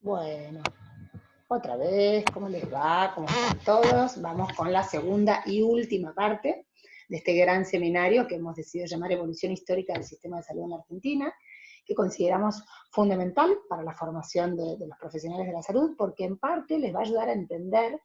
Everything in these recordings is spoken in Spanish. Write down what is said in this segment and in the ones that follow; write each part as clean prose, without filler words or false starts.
Bueno, otra vez, ¿cómo les va? ¿Cómo están todos? Vamos con la segunda y última parte de este gran seminario que hemos decidido llamar Evolución Histórica del Sistema de Salud en la Argentina, que consideramos fundamental para la formación de los profesionales de la salud, porque en parte les va a ayudar a entender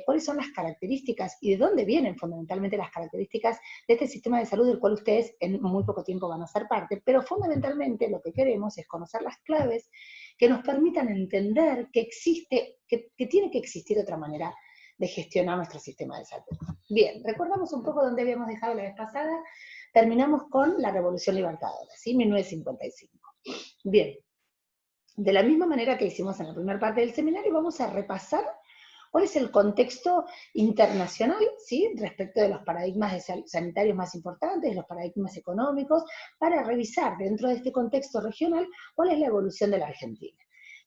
cuáles son las características y de dónde vienen fundamentalmente las características de este sistema de salud del cual ustedes en muy poco tiempo van a ser parte, pero fundamentalmente lo que queremos es conocer las claves que nos permitan entender que existe, que tiene que existir otra manera de gestionar nuestro sistema de salud. Bien, recordamos un poco dónde habíamos dejado la vez pasada, terminamos con la Revolución Libertadora, ¿sí? 1955. Bien, de la misma manera que hicimos en la primera parte del seminario, vamos a repasar cuál es el contexto internacional, ¿sí?, respecto de los paradigmas sanitarios más importantes, de los paradigmas económicos, para revisar dentro de este contexto regional cuál es la evolución de la Argentina.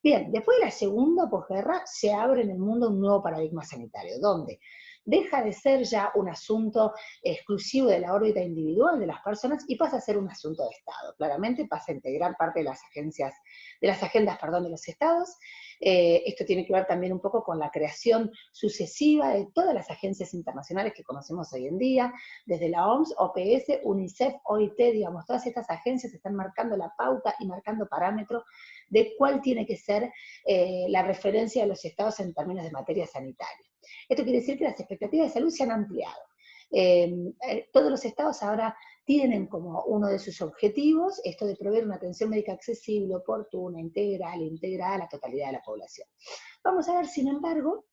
Bien, después de la segunda posguerra se abre en el mundo un nuevo paradigma sanitario, donde deja de ser ya un asunto exclusivo de la órbita individual de las personas y pasa a ser un asunto de Estado. Claramente pasa a integrar parte de las agencias, de las agendas, perdón, de los Estados. Esto tiene que ver también un poco con la creación sucesiva de todas las agencias internacionales que conocemos hoy en día, desde la OMS, OPS, UNICEF, OIT, digamos, todas estas agencias están marcando la pauta y marcando parámetros de cuál tiene que ser la referencia de los estados en términos de materia sanitaria. Esto quiere decir que las expectativas de salud se han ampliado. Todos los estados ahora tienen como uno de sus objetivos esto de proveer una atención médica accesible, oportuna, integral, integrada a la totalidad de la población. Vamos a ver, sin embargo,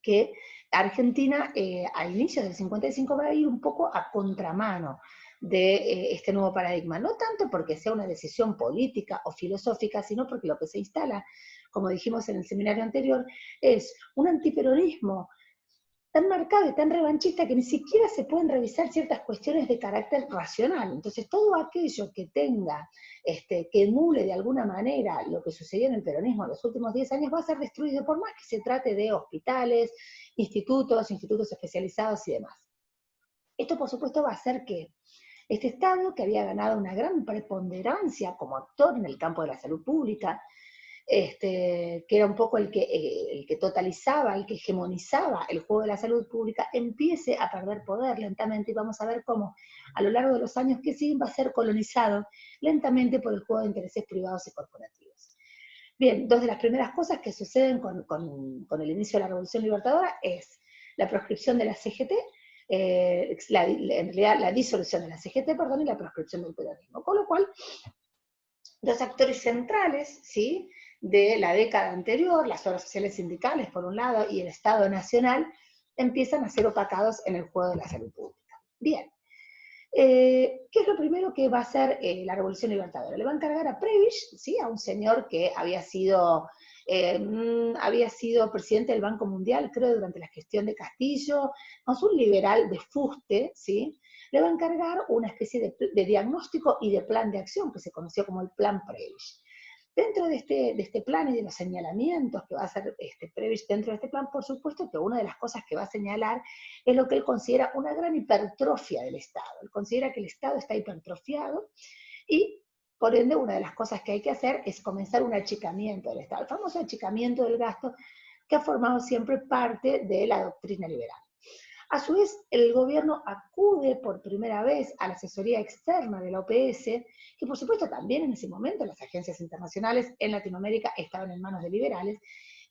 que Argentina a inicios del 55 va a ir un poco a contramano de este nuevo paradigma, no tanto porque sea una decisión política o filosófica, sino porque lo que se instala, como dijimos en el seminario anterior, es un antiperonismo tan marcado y tan revanchista que ni siquiera se pueden revisar ciertas cuestiones de carácter racional. Entonces, todo aquello que tenga, que emule de alguna manera lo que sucedió en el peronismo en los últimos 10 años, va a ser destruido, por más que se trate de hospitales, institutos especializados y demás. Esto, por supuesto, va a hacer que este Estado, que había ganado una gran preponderancia como actor en el campo de la salud pública, que era un poco el que totalizaba, el que hegemonizaba el juego de la salud pública, empiece a perder poder lentamente, y vamos a ver cómo a lo largo de los años que siguen va a ser colonizado lentamente por el juego de intereses privados y corporativos. Bien, dos de las primeras cosas que suceden con el inicio de la Revolución Libertadora es la proscripción de la CGT, en realidad la disolución de la CGT, perdón, y la proscripción del peronismo, con lo cual dos actores centrales, ¿sí?, de la década anterior, las obras sociales sindicales por un lado y el Estado Nacional, empiezan a ser opacados en el juego de la salud pública. Bien, ¿qué es lo primero que va a hacer la Revolución Libertadora? Le va a encargar a Prebisch, ¿sí?, a un señor que había sido presidente del Banco Mundial, creo, durante la gestión de Castillo, es un liberal de fuste, ¿sí?, le va a encargar una especie de diagnóstico y de plan de acción que se conoció como el Plan Prebisch. Dentro de este plan y de los señalamientos que va a hacer Prebisch dentro de este plan, por supuesto que una de las cosas que va a señalar es lo que él considera una gran hipertrofia del Estado. Él considera que el Estado está hipertrofiado y, por ende, una de las cosas que hay que hacer es comenzar un achicamiento del Estado, el famoso achicamiento del gasto que ha formado siempre parte de la doctrina liberal. A su vez, el gobierno acude por primera vez a la asesoría externa de la OPS, que por supuesto también en ese momento las agencias internacionales en Latinoamérica estaban en manos de liberales,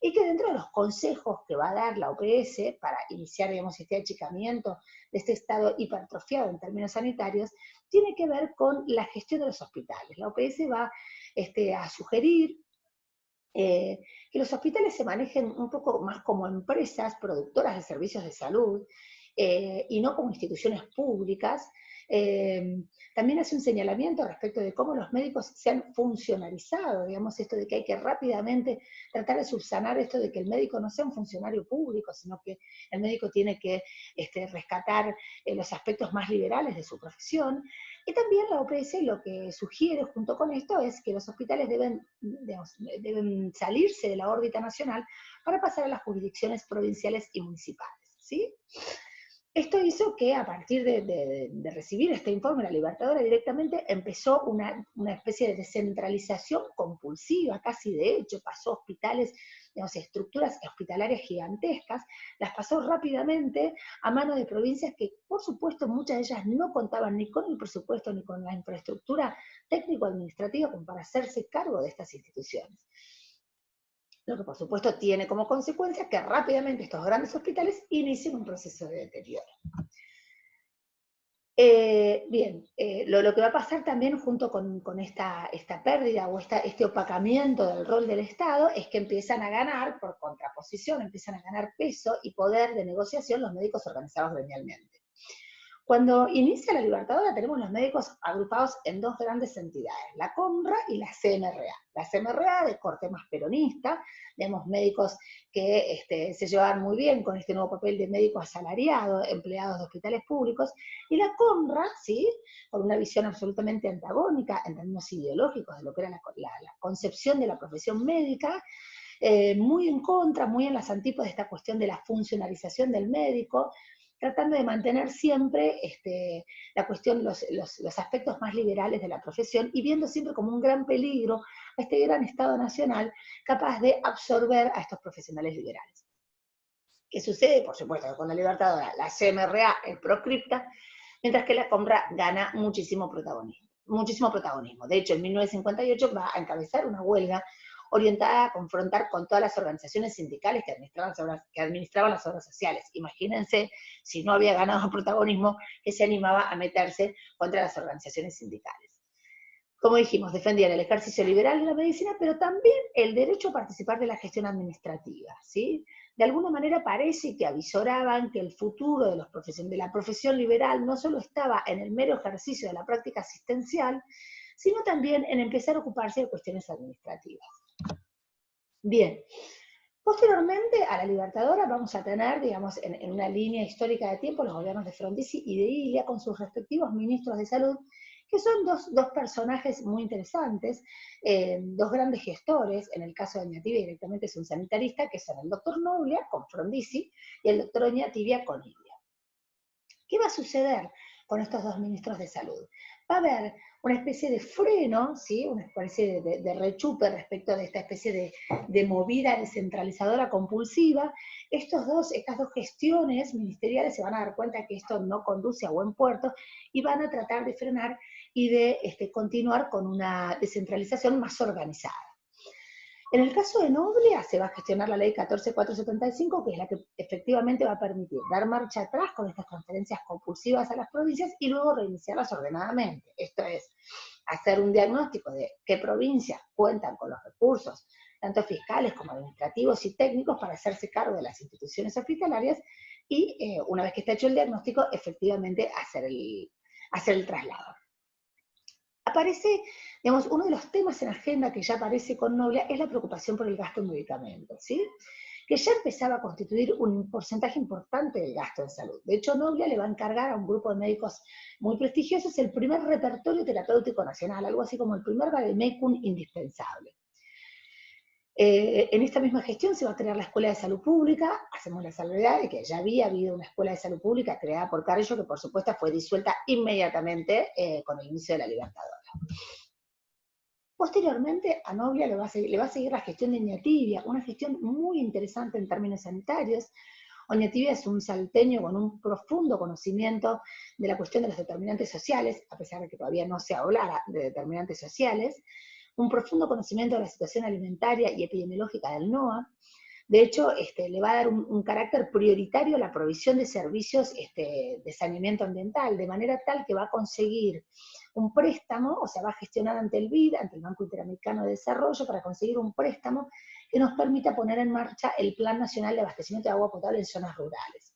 y que dentro de los consejos que va a dar la OPS para iniciar, digamos, este achicamiento de este estado hipertrofiado en términos sanitarios, tiene que ver con la gestión de los hospitales. La OPS va a sugerir que los hospitales se manejen un poco más como empresas productoras de servicios de salud y no como instituciones públicas. También hace un señalamiento respecto de cómo los médicos se han funcionalizado, digamos, esto de que hay que rápidamente tratar de subsanar esto de que el médico no sea un funcionario público, sino que el médico tiene que rescatar los aspectos más liberales de su profesión. Y también la OPS lo que sugiere junto con esto es que los hospitales deben salirse de la órbita nacional para pasar a las jurisdicciones provinciales y municipales, ¿sí? Esto hizo que a partir de recibir este informe, la Libertadora directamente empezó una especie de descentralización compulsiva, casi de hecho, pasó hospitales, digamos, estructuras hospitalarias gigantescas, las pasó rápidamente a manos de provincias que, por supuesto, muchas de ellas no contaban ni con el presupuesto ni con la infraestructura técnico-administrativa como para hacerse cargo de estas instituciones. Lo que por supuesto tiene como consecuencia que rápidamente estos grandes hospitales inician un proceso de deterioro. Lo que va a pasar también junto con esta pérdida o este opacamiento del rol del Estado es que empiezan a ganar, por contraposición, empiezan a ganar peso y poder de negociación los médicos organizados gremialmente. Cuando inicia la Libertadora tenemos los médicos agrupados en dos grandes entidades, la CONRA y la CMRA. La CMRA de corte más peronista, tenemos médicos que se llevaban muy bien con este nuevo papel de médico asalariado, empleados de hospitales públicos, y la CONRA, ¿sí?, con una visión absolutamente antagónica en términos ideológicos de lo que era la concepción de la profesión médica, muy en contra, muy en las antípodas de esta cuestión de la funcionalización del médico, tratando de mantener siempre la cuestión, los aspectos más liberales de la profesión y viendo siempre como un gran peligro a este gran Estado nacional capaz de absorber a estos profesionales liberales. ¿Qué sucede? Por supuesto, con la Libertadora, la CMRA es proscripta, mientras que la CONRA gana muchísimo protagonismo. De hecho, en 1958 va a encabezar una huelga orientada a confrontar con todas las organizaciones sindicales que administraban las obras sociales. Imagínense, si no había ganado protagonismo, que se animaba a meterse contra las organizaciones sindicales. Como dijimos, defendían el ejercicio liberal de la medicina, pero también el derecho a participar de la gestión administrativa, ¿sí? De alguna manera parece que avisoraban que el futuro de la profesión liberal no solo estaba en el mero ejercicio de la práctica asistencial, sino también en empezar a ocuparse de cuestiones administrativas. Bien, posteriormente a la Libertadora vamos a tener, digamos, en una línea histórica de tiempo, los gobiernos de Frondizi y de Ilia con sus respectivos ministros de salud, que son dos personajes muy interesantes, dos grandes gestores. En el caso de Oñativia directamente es un sanitarista, que son el doctor Noglia con Frondizi y el doctor Oñativia con Ilia. ¿Qué va a suceder con estos dos ministros de salud? Va a haber una especie de freno, ¿sí?, una especie de rechupe respecto de esta especie de movida descentralizadora compulsiva. Estas dos gestiones ministeriales se van a dar cuenta que esto no conduce a buen puerto y van a tratar de frenar y de continuar con una descentralización más organizada. En el caso de Noglia se va a gestionar la ley 14475, que es la que efectivamente va a permitir dar marcha atrás con estas transferencias compulsivas a las provincias y luego reiniciarlas ordenadamente. Esto es, hacer un diagnóstico de qué provincias cuentan con los recursos, tanto fiscales como administrativos y técnicos, para hacerse cargo de las instituciones hospitalarias y, una vez que está hecho el diagnóstico, efectivamente hacer el traslado. Aparece, digamos, uno de los temas en agenda que ya aparece con Noglia es la preocupación por el gasto en medicamentos, ¿sí?, que ya empezaba a constituir un porcentaje importante del gasto en salud. De hecho, Noglia le va a encargar a un grupo de médicos muy prestigiosos el primer repertorio terapéutico nacional, algo así como el primer vademecum indispensable. En esta misma gestión se va a crear la Escuela de Salud Pública. Hacemos la salvedad de que ya había habido una Escuela de Salud Pública creada por Carrillo, que por supuesto fue disuelta inmediatamente con el inicio de la Libertadora. Posteriormente a Noglia le va a seguir la gestión de Oñativia, una gestión muy interesante en términos sanitarios. Oñativia es un salteño con un profundo conocimiento de la cuestión de los determinantes sociales, a pesar de que todavía no se hablara de determinantes sociales, un profundo conocimiento de la situación alimentaria y epidemiológica del NOA. De hecho, le va a dar un carácter prioritario a la provisión de servicios de saneamiento ambiental, de manera tal que va a conseguir un préstamo, o sea, va a gestionar ante el BID, ante el Banco Interamericano de Desarrollo, para conseguir un préstamo que nos permita poner en marcha el Plan Nacional de Abastecimiento de Agua Potable en zonas rurales.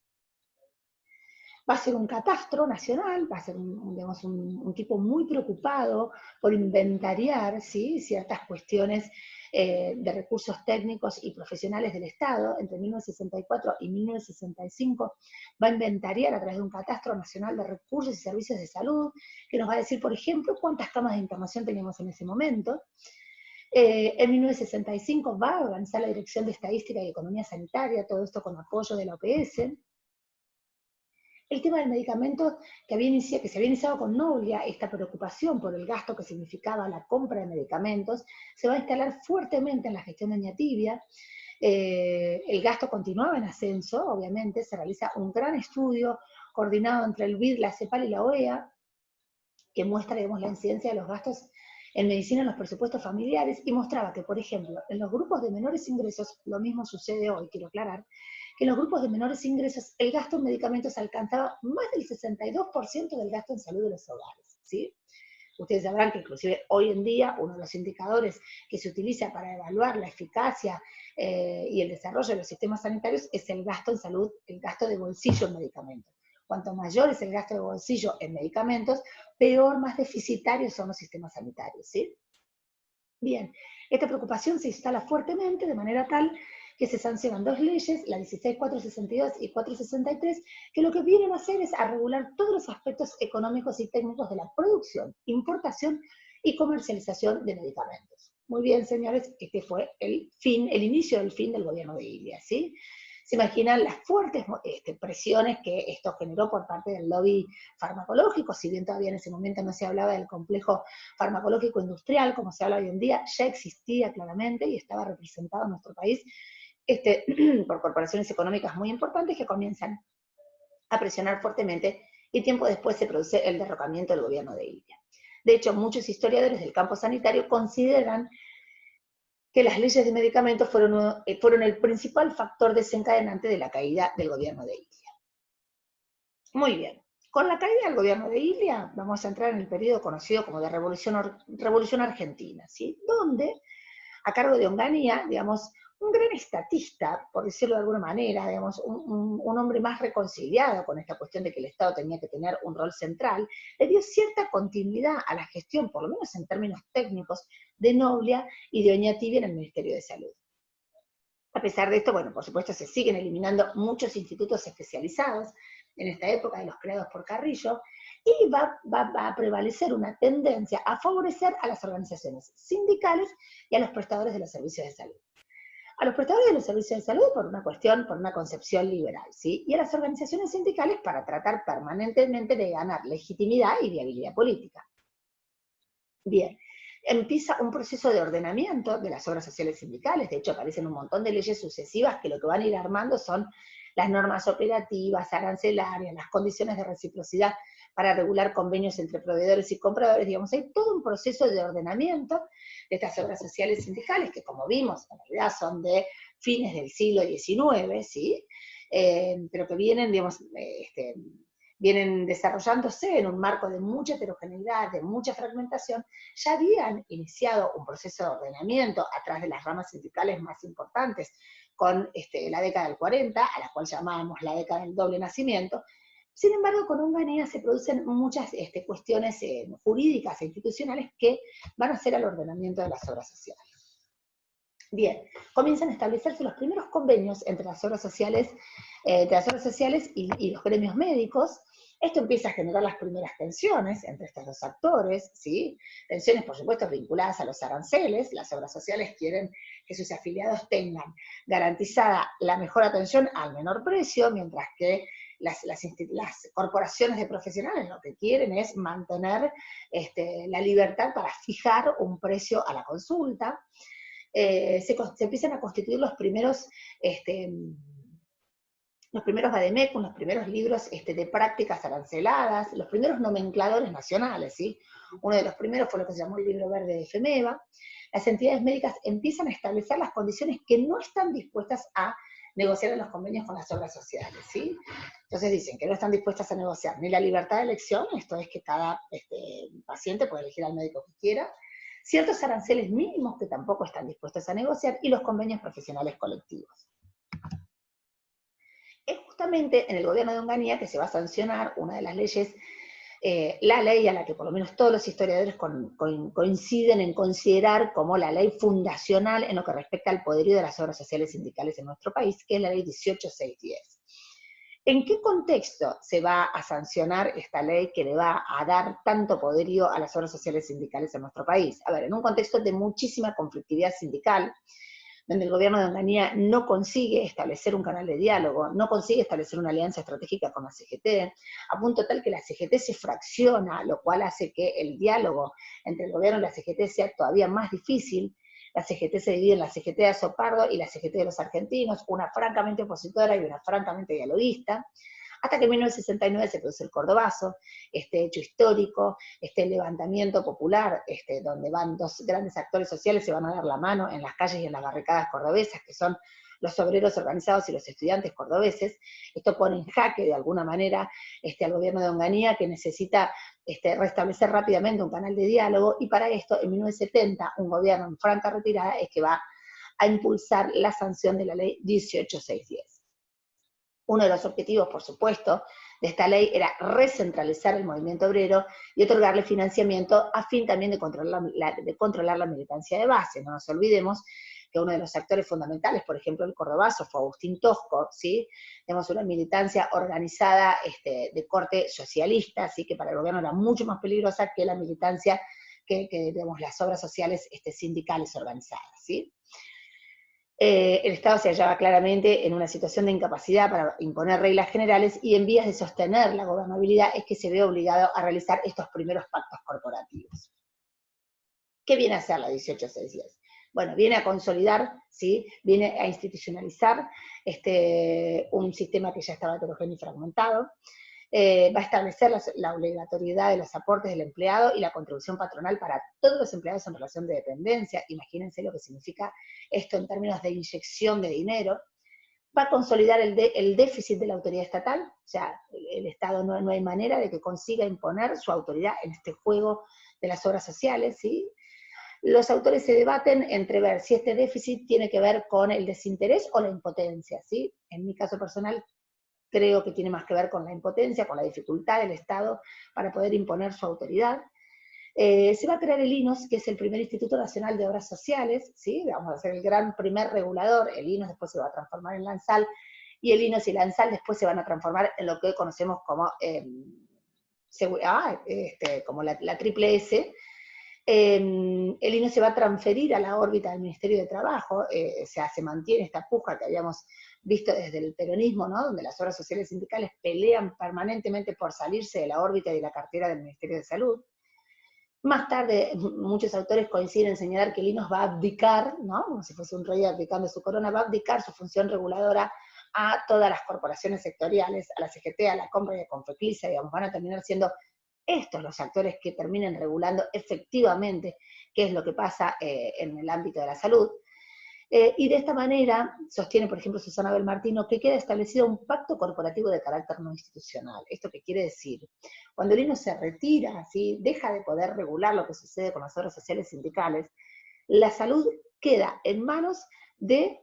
Va a ser un catastro nacional, va a ser un tipo muy preocupado por inventariar, ¿sí?, ciertas cuestiones de recursos técnicos y profesionales del Estado. Entre 1964 y 1965 va a inventariar a través de un catastro nacional de recursos y servicios de salud, que nos va a decir, por ejemplo, cuántas camas de internación teníamos en ese momento. En 1965 va a organizar la Dirección de Estadística y Economía Sanitaria, todo esto con apoyo de la OPS. El tema del medicamento que se había iniciado con Noblia, esta preocupación por el gasto que significaba la compra de medicamentos, se va a instalar fuertemente en la gestión de Oñatibia. El gasto continuaba en ascenso, obviamente, se realiza un gran estudio coordinado entre el BID, la CEPAL y la OEA, que muestra, digamos, la incidencia de los gastos en medicina en los presupuestos familiares y mostraba que, por ejemplo, en los grupos de menores ingresos, lo mismo sucede hoy, quiero aclarar, que en los grupos de menores ingresos el gasto en medicamentos alcanzaba más del 62% del gasto en salud de los hogares, ¿sí? Ustedes sabrán que inclusive hoy en día uno de los indicadores que se utiliza para evaluar la eficacia y el desarrollo de los sistemas sanitarios es el gasto en salud, el gasto de bolsillo en medicamentos. Cuanto mayor es el gasto de bolsillo en medicamentos, peor, más deficitarios son los sistemas sanitarios, ¿sí? Bien, esta preocupación se instala fuertemente de manera tal que se sancionan dos leyes, la 16.462 y 463, que lo que vienen a hacer es a regular todos los aspectos económicos y técnicos de la producción, importación y comercialización de medicamentos. Muy bien, señores, este fue el inicio del fin del gobierno de Ilia, ¿sí? Se imaginan las fuertes presiones que esto generó por parte del lobby farmacológico, si bien todavía en ese momento no se hablaba del complejo farmacológico industrial, como se habla hoy en día, ya existía claramente y estaba representado en nuestro país por corporaciones económicas muy importantes que comienzan a presionar fuertemente y tiempo después se produce el derrocamiento del gobierno de Ilia. De hecho, muchos historiadores del campo sanitario consideran que las leyes de medicamentos fueron el principal factor desencadenante de la caída del gobierno de Ilia. Muy bien. Con la caída del gobierno de Ilia, vamos a entrar en el periodo conocido como de Revolución Argentina, ¿sí? Donde, a cargo de Onganía, digamos, un gran estatista, por decirlo de alguna manera, digamos, un hombre más reconciliado con esta cuestión de que el Estado tenía que tener un rol central, le dio cierta continuidad a la gestión, por lo menos en términos técnicos, de Noblia y de Oñatibia en el Ministerio de Salud. A pesar de esto, bueno, por supuesto se siguen eliminando muchos institutos especializados en esta época de los creados por Carrillo, y va a prevalecer una tendencia a favorecer a las organizaciones sindicales y a los prestadores de los servicios de salud. A los prestadores de los servicios de salud por una concepción liberal, ¿sí? Y a las organizaciones sindicales para tratar permanentemente de ganar legitimidad y viabilidad política. Bien, empieza un proceso de ordenamiento de las obras sociales sindicales, de hecho aparecen un montón de leyes sucesivas que lo que van a ir armando son las normas operativas, arancelarias, las condiciones de reciprocidad para regular convenios entre proveedores y compradores, digamos, hay todo un proceso de ordenamiento de estas obras sociales sindicales, que como vimos, en realidad son de fines del siglo XIX, ¿sí? Pero que vienen, digamos, vienen desarrollándose en un marco de mucha heterogeneidad, de mucha fragmentación, ya habían iniciado un proceso de ordenamiento a través de las ramas sindicales más importantes, con la década del 40, a la cual llamábamos la década del doble nacimiento. Sin embargo, con Onganía se producen muchas cuestiones jurídicas e institucionales que van a hacer al ordenamiento de las obras sociales. Bien, comienzan a establecerse los primeros convenios entre las obras sociales, y los gremios médicos. Esto empieza a generar las primeras tensiones entre estos dos actores, ¿sí? Tensiones, por supuesto, vinculadas a los aranceles. Las obras sociales quieren que sus afiliados tengan garantizada la mejor atención al menor precio, mientras que las corporaciones de profesionales lo que quieren es mantener la libertad para fijar un precio a la consulta. Se empiezan a constituir los primeros vademecum, los primeros libros de prácticas aranceladas, los primeros nomencladores nacionales, ¿sí? Uno de los primeros fue lo que se llamó el Libro Verde de FEMEVA. Las entidades médicas empiezan a establecer las condiciones que no están dispuestas a negociar en los convenios con las obras sociales, ¿sí? Entonces dicen que no están dispuestas a negociar ni la libertad de elección, esto es que cada paciente puede elegir al médico que quiera, ciertos aranceles mínimos que tampoco están dispuestos a negociar, y los convenios profesionales colectivos. Es justamente en el gobierno de Onganía que se va a sancionar una de las leyes, la ley a la que por lo menos todos los historiadores coinciden en considerar como la ley fundacional en lo que respecta al poderío de las obras sociales sindicales en nuestro país, que es la ley 18610. ¿En qué contexto se va a sancionar esta ley que le va a dar tanto poderío a las obras sociales sindicales en nuestro país? A ver, en un contexto de muchísima conflictividad sindical, donde el gobierno de Onganía no consigue establecer un canal de diálogo, no consigue establecer una alianza estratégica con la CGT, a punto tal que la CGT se fracciona, lo cual hace que el diálogo entre el gobierno y la CGT sea todavía más difícil. La CGT se divide en la CGT de Azopardo y la CGT de los argentinos, una francamente opositora y una francamente dialoguista, hasta que en 1969 se produce el Cordobazo, este hecho histórico, este levantamiento popular, donde van dos grandes actores sociales, se van a dar la mano en las calles y en las barricadas cordobesas, que son los obreros organizados y los estudiantes cordobeses. Esto pone en jaque, de alguna manera, al gobierno de Onganía, que necesita restablecer rápidamente un canal de diálogo, y para esto, en 1970, un gobierno en franca retirada es que va a impulsar la sanción de la ley 18610. Uno de los objetivos, por supuesto, de esta ley era recentralizar el movimiento obrero y otorgarle financiamiento a fin también de controlar la militancia de base. No nos olvidemos que uno de los actores fundamentales, por ejemplo, el Cordobazo, fue Agustín Tosco, ¿sí? Tenemos una militancia organizada de corte socialista, ¿sí? Que para el gobierno era mucho más peligrosa que la militancia que digamos, las obras sociales sindicales organizadas, ¿sí? El Estado se hallaba claramente en una situación de incapacidad para imponer reglas generales, y en vías de sostener la gobernabilidad es que se ve obligado a realizar estos primeros pactos corporativos. ¿Qué viene a hacer la 18610? Bueno, viene a consolidar, ¿sí? Viene a institucionalizar un sistema que ya estaba heterogéneo y fragmentado. Va a establecer la obligatoriedad de los aportes del empleado y la contribución patronal para todos los empleados en relación de dependencia. Imagínense lo que significa esto en términos de inyección de dinero. Va a consolidar el déficit de la autoridad estatal, o sea, el Estado no hay manera de que consiga imponer su autoridad en este juego de las obras sociales, ¿sí? Los autores se debaten entre ver si este déficit tiene que ver con el desinterés o la impotencia, ¿sí? En mi caso personal, creo que tiene más que ver con la impotencia, con la dificultad del Estado para poder imponer su autoridad. Se va a crear el INOS, que es el primer Instituto Nacional de Obras Sociales, ¿sí? Vamos a ser el gran primer regulador. El INOS después se va a transformar en la ANSAL, y el INOS y la ANSAL después se van a transformar en lo que hoy conocemos como, como la Triple S. El INOS se va a transferir a la órbita del Ministerio de Trabajo, o sea, se mantiene esta puja que habíamos visto desde el peronismo, ¿no? Donde las obras sociales sindicales pelean permanentemente por salirse de la órbita y de la cartera del Ministerio de Salud. Más tarde, muchos autores coinciden en señalar que el INOS va a abdicar, ¿no? Como si fuese un rey abdicando su corona, va a abdicar su función reguladora a todas las corporaciones sectoriales, a la CGT, a la Compra y a Confeclisa, digamos, van a terminar siendo estos los actores que terminen regulando efectivamente qué es lo que pasa en el ámbito de la salud. Y de esta manera, sostiene por ejemplo Susana Belmartino, que queda establecido un pacto corporativo de carácter no institucional. ¿Esto qué quiere decir? Cuando el INOS se retira, ¿sí? Deja de poder regular lo que sucede con las obras sociales sindicales, la salud queda en manos de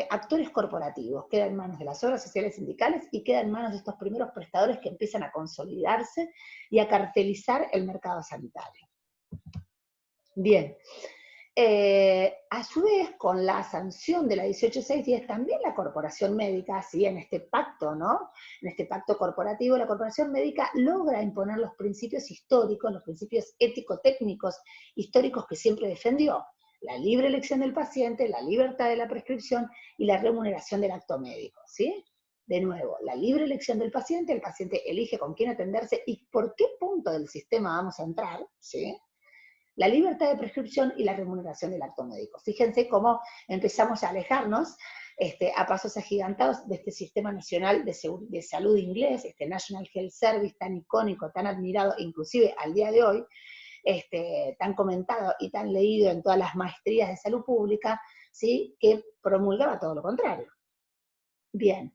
actores corporativos, queda en manos de las obras sociales sindicales y queda en manos de estos primeros prestadores que empiezan a consolidarse y a cartelizar el mercado sanitario. Bien. A su vez, con la sanción de la 18610, también la corporación médica, ¿sí? En este pacto, ¿no? En este pacto corporativo, la corporación médica logra imponer los principios históricos, los principios ético-técnicos históricos que siempre defendió: la libre elección del paciente, la libertad de la prescripción y la remuneración del acto médico, ¿sí? De nuevo, la libre elección del paciente, el paciente elige con quién atenderse y por qué punto del sistema vamos a entrar, ¿sí? La libertad de prescripción y la remuneración del acto médico. Fíjense cómo empezamos a alejarnos a pasos agigantados de este sistema nacional de salud inglés, este National Health Service tan icónico, tan admirado, inclusive al día de hoy, tan comentado y tan leído en todas las maestrías de salud pública, ¿sí? Que promulgaba todo lo contrario. Bien.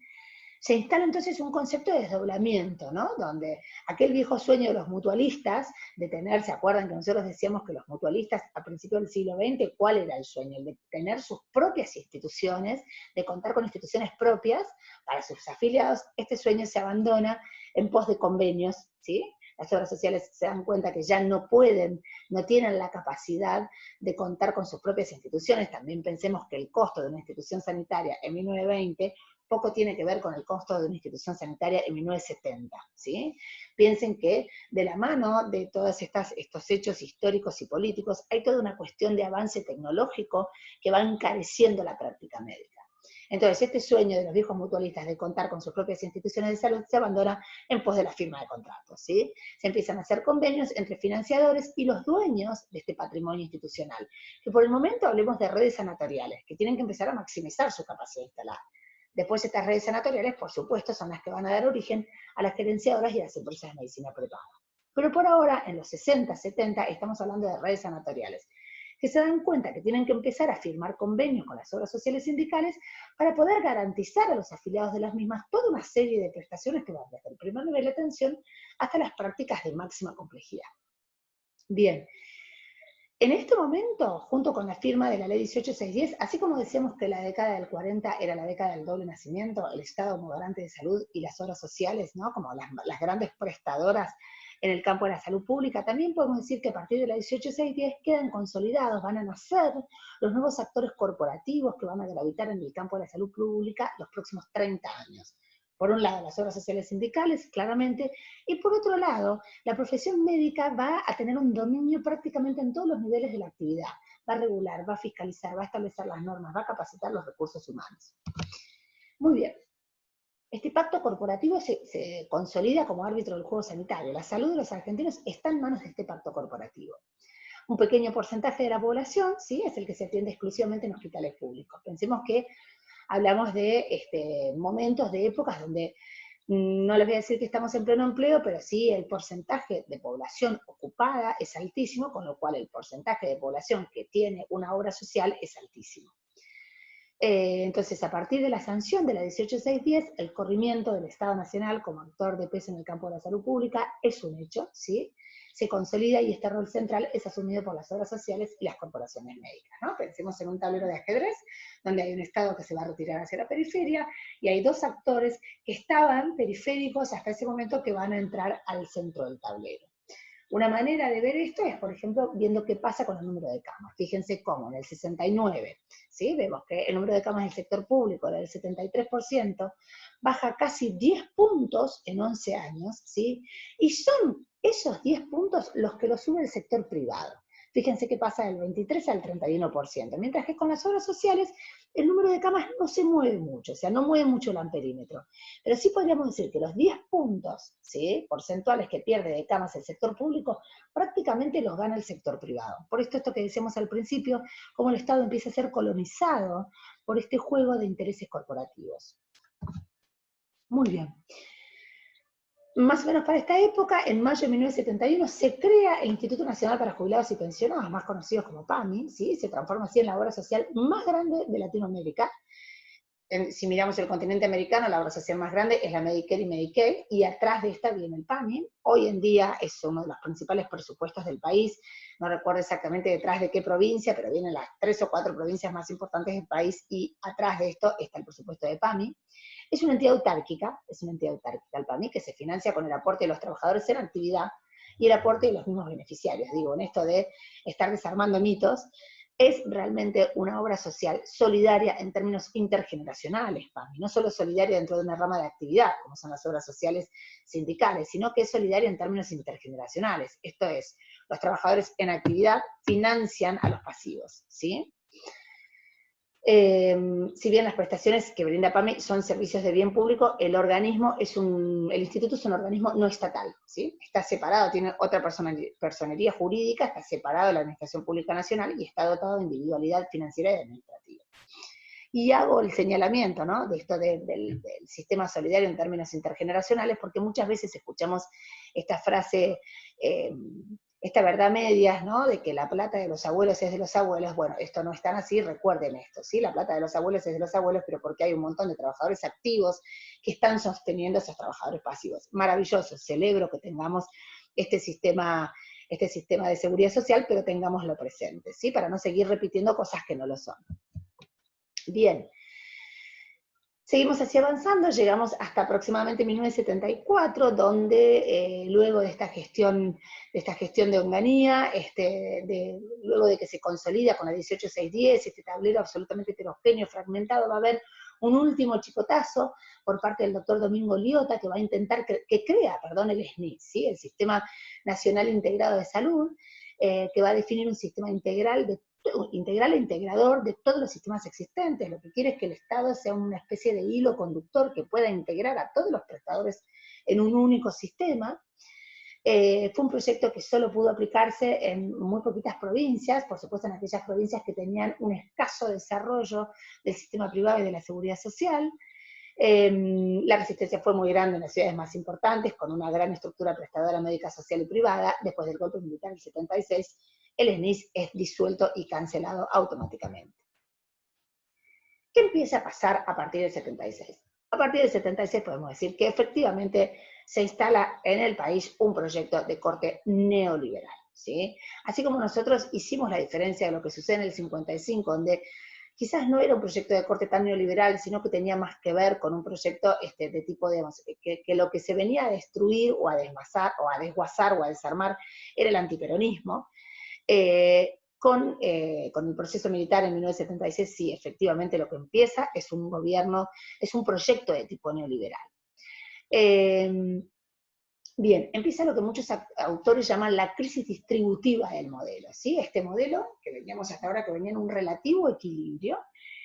Se instala entonces un concepto de desdoblamiento, ¿no? Donde aquel viejo sueño de los mutualistas, de tener, ¿se acuerdan que nosotros decíamos que los mutualistas a principios del siglo XX, cuál era el sueño? El de tener sus propias instituciones, de contar con instituciones propias para sus afiliados. Este sueño se abandona en pos de convenios, ¿sí? Las obras sociales se dan cuenta que ya no pueden, no tienen la capacidad de contar con sus propias instituciones. También pensemos que el costo de una institución sanitaria en 1920 poco tiene que ver con el costo de una institución sanitaria en 1970, ¿sí? Piensen que de la mano de todos estos hechos históricos y políticos hay toda una cuestión de avance tecnológico que va encareciendo la práctica médica. Entonces, este sueño de los viejos mutualistas de contar con sus propias instituciones de salud se abandona en pos de la firma de contratos, ¿sí? Se empiezan a hacer convenios entre financiadores y los dueños de este patrimonio institucional, que por el momento hablemos de redes sanatoriales, que tienen que empezar a maximizar su capacidad instalada. Después estas redes sanatoriales, por supuesto, son las que van a dar origen a las gerenciadoras y a las empresas de medicina prepaga. Pero por ahora, en los 60, 70, estamos hablando de redes sanatoriales, que se dan cuenta que tienen que empezar a firmar convenios con las obras sociales sindicales para poder garantizar a los afiliados de las mismas toda una serie de prestaciones que van desde el primer nivel de atención hasta las prácticas de máxima complejidad. Bien, en este momento, junto con la firma de la ley 18610, así como decíamos que la década del 40 era la década del doble nacimiento, el Estado como garante de salud y las obras sociales, ¿no?, como las grandes prestadoras en el campo de la salud pública, también podemos decir que a partir de la 18610 quedan consolidados, van a nacer los nuevos actores corporativos que van a gravitar en el campo de la salud pública los próximos 30 años. Por un lado, las obras sociales sindicales, claramente, y por otro lado, la profesión médica va a tener un dominio prácticamente en todos los niveles de la actividad. Va a regular, va a fiscalizar, va a establecer las normas, va a capacitar los recursos humanos. Muy bien. Este pacto corporativo se consolida como árbitro del juego sanitario. La salud de los argentinos está en manos de este pacto corporativo. Un pequeño porcentaje de la población, ¿sí?, es el que se atiende exclusivamente en hospitales públicos. Pensemos que hablamos de momentos, de épocas donde no les voy a decir que estamos en pleno empleo, pero sí el porcentaje de población ocupada es altísimo, con lo cual el porcentaje de población que tiene una obra social es altísimo. Entonces, a partir de la sanción de la 18610, el corrimiento del Estado Nacional como actor de peso en el campo de la salud pública es un hecho, ¿sí? Se consolida y este rol central es asumido por las obras sociales y las corporaciones médicas, ¿no? Pensemos en un tablero de ajedrez, donde hay un Estado que se va a retirar hacia la periferia, y hay dos actores que estaban periféricos hasta ese momento que van a entrar al centro del tablero. Una manera de ver esto es, por ejemplo, viendo qué pasa con el número de camas. Fíjense cómo en el 69, ¿sí?, vemos que el número de camas del sector público del 73% baja casi 10 puntos en 11 años, ¿sí? Y son esos 10 puntos los que lo sube el sector privado. Fíjense que pasa del 23 al 31%, mientras que con las obras sociales el número de camas no se mueve mucho, o sea, no mueve mucho el amperímetro. Pero sí podríamos decir que los 10 puntos, ¿sí?, porcentuales que pierde de camas el sector público, prácticamente los gana el sector privado. Por esto que decíamos al principio, cómo el Estado empieza a ser colonizado por este juego de intereses corporativos. Muy bien. Más o menos para esta época, en mayo de 1971, se crea el Instituto Nacional para Jubilados y Pensionados, más conocidos como PAMI, ¿sí? Se transforma así en la obra social más grande de Latinoamérica. Si miramos el continente americano, la obra social más grande es la Medicare y Medicaid, y atrás de esta viene el PAMI. Hoy en día es uno de los principales presupuestos del país, no recuerdo exactamente detrás de qué provincia, pero vienen las 3 o 4 provincias más importantes del país, y atrás de esto está el presupuesto de PAMI. Es una entidad autárquica el PAMI, que se financia con el aporte de los trabajadores en actividad y el aporte de los mismos beneficiarios. Digo, en esto de estar desarmando mitos, es realmente una obra social solidaria en términos intergeneracionales, PAMI, no solo solidaria dentro de una rama de actividad, como son las obras sociales sindicales, sino que es solidaria en términos intergeneracionales. Esto es, los trabajadores en actividad financian a los pasivos, ¿sí? Si bien las prestaciones que brinda PAMI son servicios de bien público, el instituto es un organismo no estatal, ¿sí? Está separado, tiene otra personería jurídica, está separado de la Administración Pública Nacional y está dotado de individualidad financiera y administrativa. Y hago el señalamiento, ¿no?, de esto del sistema solidario en términos intergeneracionales, porque muchas veces escuchamos esta frase, esta verdad medias, ¿no?, de que la plata de los abuelos es de los abuelos. Bueno, esto no es tan así, recuerden esto, ¿sí? La plata de los abuelos es de los abuelos, pero porque hay un montón de trabajadores activos que están sosteniendo a esos trabajadores pasivos. Maravilloso, celebro que tengamos este sistema de seguridad social, pero tengámoslo presente, ¿sí?, para no seguir repitiendo cosas que no lo son. Bien. Seguimos así avanzando, llegamos hasta aproximadamente 1974, donde luego de esta gestión de Onganía, luego de que se consolida con la 18610, este tablero absolutamente heterogéneo, fragmentado, va a haber un último chicotazo por parte del doctor Domingo Liota, que va a intentar, que crea, perdón, el SNIS, ¿sí? El Sistema Nacional Integrado de Salud, que va a definir un sistema integral e integrador de todos los sistemas existentes. Lo que quiere es que el Estado sea una especie de hilo conductor que pueda integrar a todos los prestadores en un único sistema. Fue un proyecto que solo pudo aplicarse en muy poquitas provincias, por supuesto en aquellas provincias que tenían un escaso desarrollo del sistema privado y de la seguridad social. La resistencia fue muy grande en las ciudades más importantes, con una gran estructura prestadora médica social y privada. Después del golpe militar del 76, el SNIS es disuelto y cancelado automáticamente. ¿Qué empieza a pasar a partir del 76? A partir del 76 podemos decir que efectivamente se instala en el país un proyecto de corte neoliberal, ¿sí? Así como nosotros hicimos la diferencia de lo que sucede en el 55, donde quizás no era un proyecto de corte tan neoliberal, sino que tenía más que ver con un proyecto de tipo, digamos, que lo que se venía a destruir o a desguazar o a desarmar era el antiperonismo. Con el proceso militar en 1976, sí, efectivamente lo que empieza es un gobierno, es un proyecto de tipo neoliberal. Bien, empieza lo que muchos autores llaman la crisis distributiva del modelo, ¿sí? Este modelo, que veníamos hasta ahora, que venía en un relativo equilibrio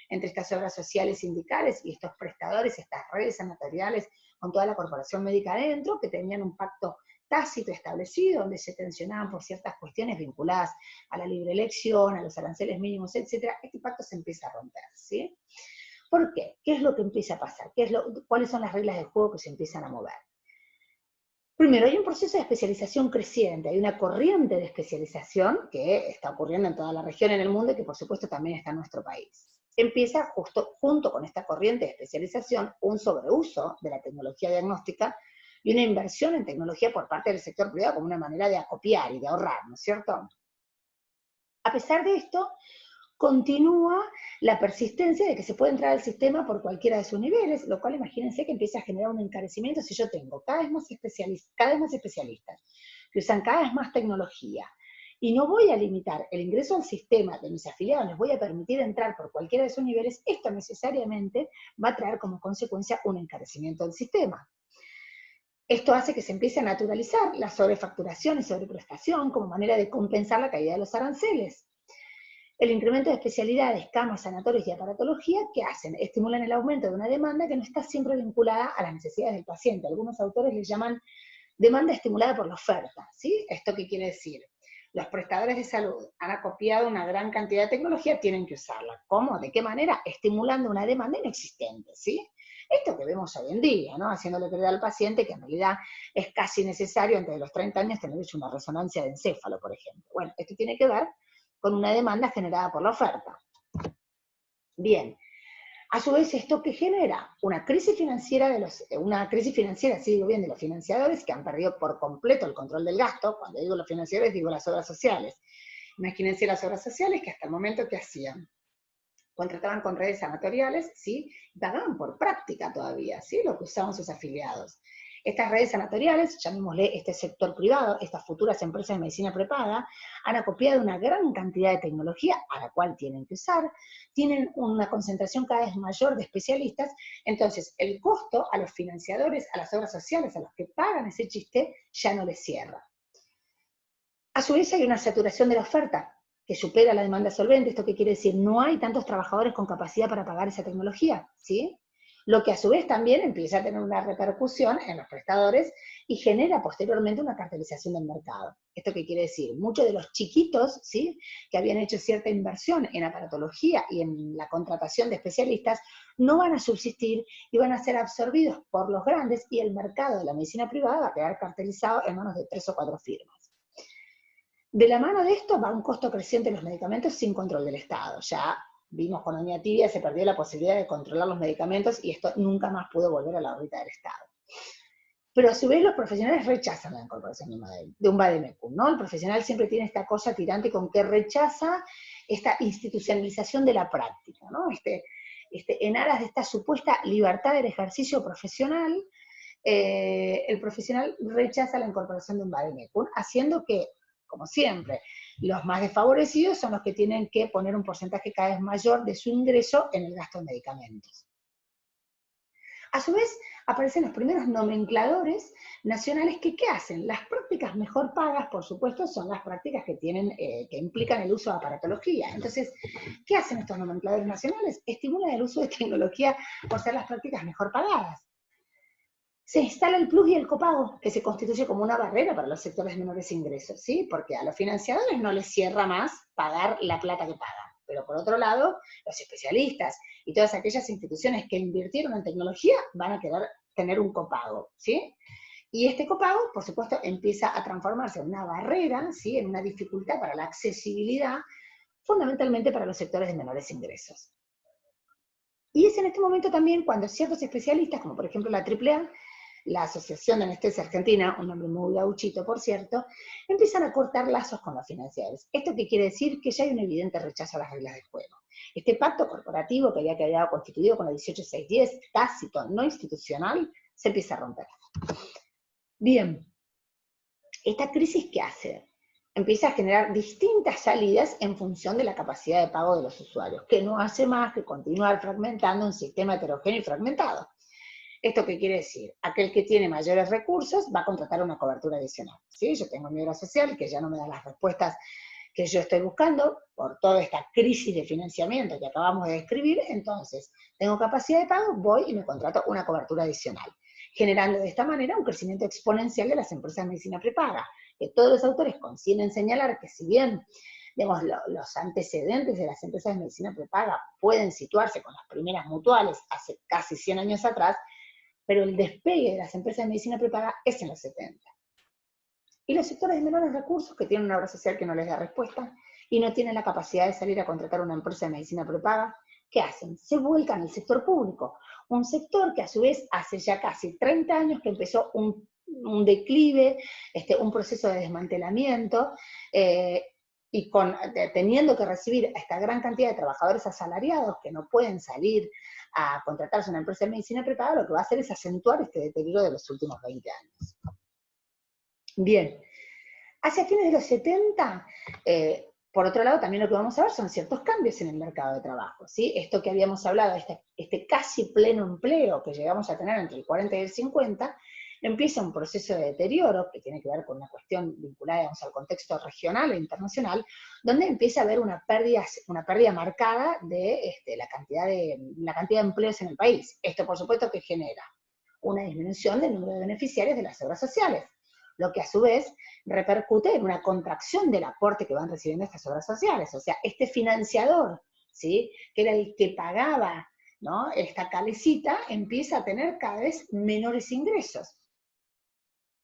entre estas obras sociales sindicales y estos prestadores, estas redes sanatoriales, con toda la corporación médica adentro, que tenían un pacto tácito establecido, donde se tensionaban por ciertas cuestiones vinculadas a la libre elección, a los aranceles mínimos, etc. Este pacto se empieza a romper, ¿sí? ¿Por qué? ¿Qué es lo que empieza a pasar? ¿Cuáles son las reglas del juego que se empiezan a mover? Primero, hay un proceso de especialización creciente, hay una corriente de especialización que está ocurriendo en toda la región, en el mundo, y que por supuesto también está en nuestro país. Empieza junto con esta corriente de especialización un sobreuso de la tecnología diagnóstica y una inversión en tecnología por parte del sector privado como una manera de acopiar y de ahorrar, ¿no es cierto? A pesar de esto, continúa la persistencia de que se puede entrar al sistema por cualquiera de sus niveles, lo cual imagínense que empieza a generar un encarecimiento si yo tengo cada vez más especialistas que usan cada vez más tecnología, y no voy a limitar el ingreso al sistema de mis afiliados, les voy a permitir entrar por cualquiera de sus niveles, esto necesariamente va a traer como consecuencia un encarecimiento del sistema. Esto hace que se empiece a naturalizar la sobrefacturación y sobreprestación como manera de compensar la caída de los aranceles. El incremento de especialidades, camas, sanatorios y aparatología, ¿qué hacen? Estimulan el aumento de una demanda que no está siempre vinculada a las necesidades del paciente. Algunos autores le llaman demanda estimulada por la oferta, ¿sí? ¿Esto qué quiere decir? Los prestadores de salud han acopiado una gran cantidad de tecnología, tienen que usarla. ¿Cómo? ¿De qué manera? Estimulando una demanda inexistente, ¿sí? Esto que vemos hoy en día, ¿no? Haciéndole creer al paciente que en realidad es casi necesario antes de los 30 años tener hecho una resonancia de encéfalo, por ejemplo. Bueno, esto tiene que ver con una demanda generada por la oferta. Bien, a su vez, ¿esto qué genera? Una crisis financiera, sí digo bien, de los financiadores que han perdido por completo el control del gasto. Cuando digo los financiadores, digo las obras sociales. Imagínense las obras sociales que hasta el momento, ¿qué hacían? Contrataban con redes sanatoriales, ¿sí? Y pagaban por práctica todavía, ¿sí? Lo que usaban sus afiliados. Estas redes sanatoriales, llamémosle este sector privado, estas futuras empresas de medicina prepaga, han acopiado una gran cantidad de tecnología a la cual tienen que usar, tienen una concentración cada vez mayor de especialistas, entonces el costo a los financiadores, a las obras sociales, a los que pagan ese chiste, ya no les cierra. A su vez hay una saturación de la oferta, que supera la demanda solvente. ¿Esto qué quiere decir? No hay tantos trabajadores con capacidad para pagar esa tecnología, ¿sí? Lo que a su vez también empieza a tener una repercusión en los prestadores y genera posteriormente una cartelización del mercado. ¿Esto qué quiere decir? Muchos de los chiquitos, ¿sí?, que habían hecho cierta inversión en aparatología y en la contratación de especialistas, no van a subsistir y van a ser absorbidos por los grandes, y el mercado de la medicina privada va a quedar cartelizado en manos de 3 o 4 firmas. De la mano de esto va un costo creciente de los medicamentos sin control del Estado. Ya vimos con Doña Tibia, se perdió la posibilidad de controlar los medicamentos y esto nunca más pudo volver a la órbita del Estado. Pero a su vez los profesionales rechazan la incorporación de un vademecum, ¿no? El profesional siempre tiene esta cosa tirante con que rechaza esta institucionalización de la práctica, ¿no? En aras de esta supuesta libertad del ejercicio profesional, el profesional rechaza la incorporación de un vademecum, haciendo que, como siempre, los más desfavorecidos son los que tienen que poner un porcentaje cada vez mayor de su ingreso en el gasto de medicamentos. A su vez, aparecen los primeros nomencladores nacionales que, ¿qué hacen? Las prácticas mejor pagas, por supuesto, son las prácticas que que implican el uso de aparatología. Entonces, ¿qué hacen estos nomencladores nacionales? Estimulan el uso de tecnología por ser las prácticas mejor pagadas. Se instala el plus y el copago, que se constituye como una barrera para los sectores de menores ingresos, ¿sí? Porque a los financiadores no les cierra más pagar la plata que pagan. Pero por otro lado, los especialistas y todas aquellas instituciones que invirtieron en tecnología van a querer tener un copago, ¿sí? Y este copago, por supuesto, empieza a transformarse en una barrera, ¿sí? En una dificultad para la accesibilidad, fundamentalmente para los sectores de menores ingresos. Y es en este momento también cuando ciertos especialistas, como por ejemplo la AAA, la Asociación de Anestesia Argentina, un nombre muy gauchito, por cierto, empiezan a cortar lazos con los financiadores. ¿Esto qué quiere decir? Que ya hay un evidente rechazo a las reglas de juego. Este pacto corporativo que había quedado constituido con la 18610, tácito, no institucional, se empieza a romper. Bien, ¿esta crisis qué hace? Empieza a generar distintas salidas en función de la capacidad de pago de los usuarios, que no hace más que continuar fragmentando un sistema heterogéneo y fragmentado. ¿Esto qué quiere decir? Aquel que tiene mayores recursos va a contratar una cobertura adicional. ¿Sí? Yo tengo mi obra social que ya no me da las respuestas que yo estoy buscando por toda esta crisis de financiamiento que acabamos de describir, entonces tengo capacidad de pago, voy y me contrato una cobertura adicional, generando de esta manera un crecimiento exponencial de las empresas de medicina prepaga, que todos los autores coinciden en señalar que si bien digamos, los antecedentes de las empresas de medicina prepaga pueden situarse con las primeras mutuales hace casi 100 años atrás, pero el despegue de las empresas de medicina prepaga es en los 70. Y los sectores de menores recursos, que tienen una obra social que no les da respuesta, y no tienen la capacidad de salir a contratar una empresa de medicina prepaga, ¿qué hacen? Se vuelcan al sector público, un sector que a su vez hace ya casi 30 años que empezó un declive, un proceso de desmantelamiento, y teniendo que recibir a esta gran cantidad de trabajadores asalariados que no pueden salir a contratarse una empresa de medicina prepaga, lo que va a hacer es acentuar este deterioro de los últimos 20 años. Bien, hacia fines de los 70, por otro lado, también lo que vamos a ver son ciertos cambios en el mercado de trabajo, ¿sí? Esto que habíamos hablado, este casi pleno empleo que llegamos a tener entre el 40 y el 50, empieza un proceso de deterioro que tiene que ver con una cuestión vinculada, digamos, al contexto regional e internacional, donde empieza a haber una pérdida marcada de la cantidad de empleos en el país. Esto, por supuesto, que genera una disminución del número de beneficiarios de las obras sociales, lo que a su vez repercute en una contracción del aporte que van recibiendo estas obras sociales. O sea, este financiador, ¿sí?, que era el que pagaba, ¿no?, esta calecita, empieza a tener cada vez menores ingresos.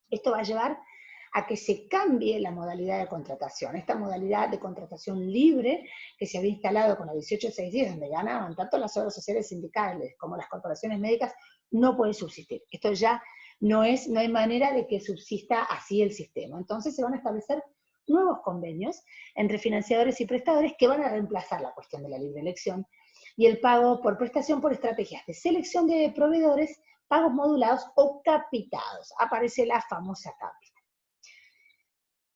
Esto va a llevar a que se cambie la modalidad de contratación. Esta modalidad de contratación libre que se había instalado con la 18610, donde ganaban tanto las obras sociales sindicales como las corporaciones médicas, no puede subsistir. Esto ya no hay manera de que subsista así el sistema. Entonces se van a establecer nuevos convenios entre financiadores y prestadores que van a reemplazar la cuestión de la libre elección y el pago por prestación por estrategias de selección de proveedores, pagos modulados o capitados. Aparece la famosa capita.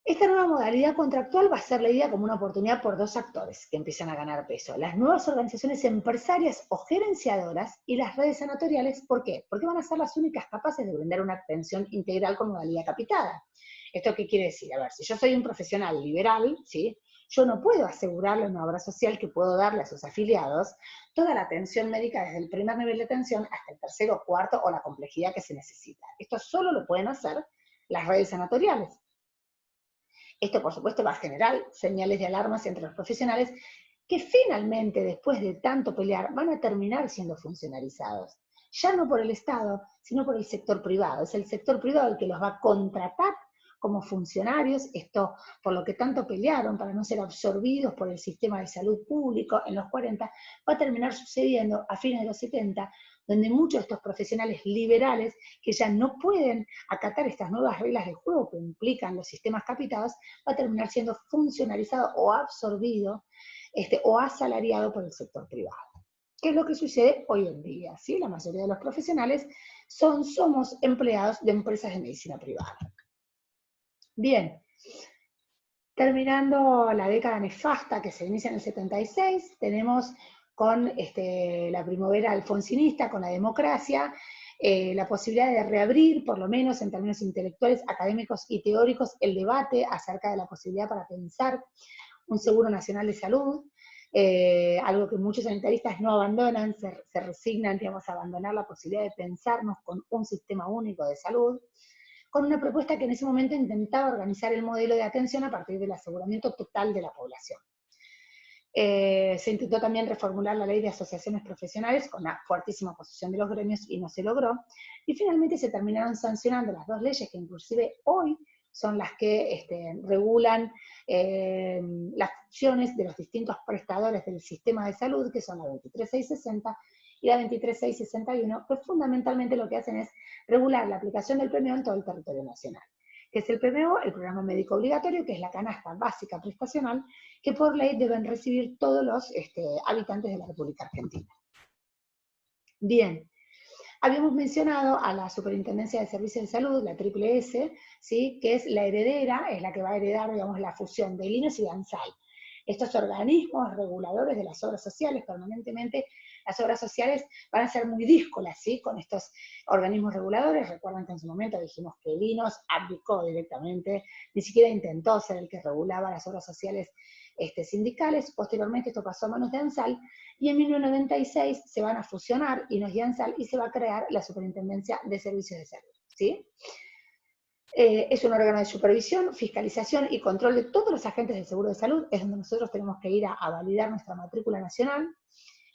Esta nueva modalidad contractual va a ser leída como una oportunidad por dos actores que empiezan a ganar peso: las nuevas organizaciones empresarias o gerenciadoras y las redes sanatoriales. ¿Por qué? Porque van a ser las únicas capaces de brindar una atención integral con modalidad capitada. ¿Esto qué quiere decir? A ver, si yo soy un profesional liberal, ¿sí?, yo no puedo asegurarle a una obra social que puedo darle a sus afiliados toda la atención médica desde el primer nivel de atención hasta el tercero, cuarto o la complejidad que se necesita. Esto solo lo pueden hacer las redes sanatoriales. Esto, por supuesto, va a generar señales de alarma entre los profesionales que finalmente, después de tanto pelear, van a terminar siendo funcionarizados. Ya no por el Estado, sino por el sector privado. Es el sector privado el que los va a contratar como funcionarios, esto por lo que tanto pelearon para no ser absorbidos por el sistema de salud público en los 40, va a terminar sucediendo a fines de los 70, donde muchos de estos profesionales liberales que ya no pueden acatar estas nuevas reglas de juego que implican los sistemas capitados, va a terminar siendo funcionalizado o absorbido o asalariado por el sector privado. ¿Qué es lo que sucede hoy en día? ¿Sí? La mayoría de los profesionales somos empleados de empresas de medicina privada. Bien, terminando la década nefasta que se inicia en el 76, tenemos con la primavera alfonsinista, con la democracia, la posibilidad de reabrir, por lo menos en términos intelectuales, académicos y teóricos, el debate acerca de la posibilidad para pensar un seguro nacional de salud, algo que muchos sanitaristas no abandonan, se resignan, digamos, a abandonar la posibilidad de pensarnos con un sistema único de salud, con una propuesta que en ese momento intentaba organizar el modelo de atención a partir del aseguramiento total de la población. Se intentó también reformular la ley de asociaciones profesionales con una fuertísima oposición de los gremios y no se logró. Y finalmente se terminaron sancionando las dos leyes que inclusive hoy son las que regulan las funciones de los distintos prestadores del sistema de salud, que son la 23660 y la 23661, que fundamentalmente lo que hacen es regular la aplicación del PMO en todo el territorio nacional, que es el PMO, el programa médico obligatorio, que es la canasta básica prestacional, que por ley deben recibir todos los habitantes de la República Argentina. Bien, habíamos mencionado a la Superintendencia de Servicios de Salud, la Triple S, ¿sí? Que es la heredera, es la que va a heredar, digamos, la fusión de INES y de ANSAI. Estos organismos reguladores de las obras sociales, permanentemente las obras sociales van a ser muy díscolas, ¿sí? Con estos organismos reguladores. Recuerdan que en su momento dijimos que el INOS abdicó directamente, ni siquiera intentó ser el que regulaba las obras sociales sindicales. Posteriormente esto pasó a manos de ANSAL, y en 1996 se van a fusionar INOS y ANSAL y se va a crear la Superintendencia de Servicios de Salud, ¿sí? Es un órgano de supervisión, fiscalización y control de todos los agentes del seguro de salud, es donde nosotros tenemos que ir a validar nuestra matrícula nacional.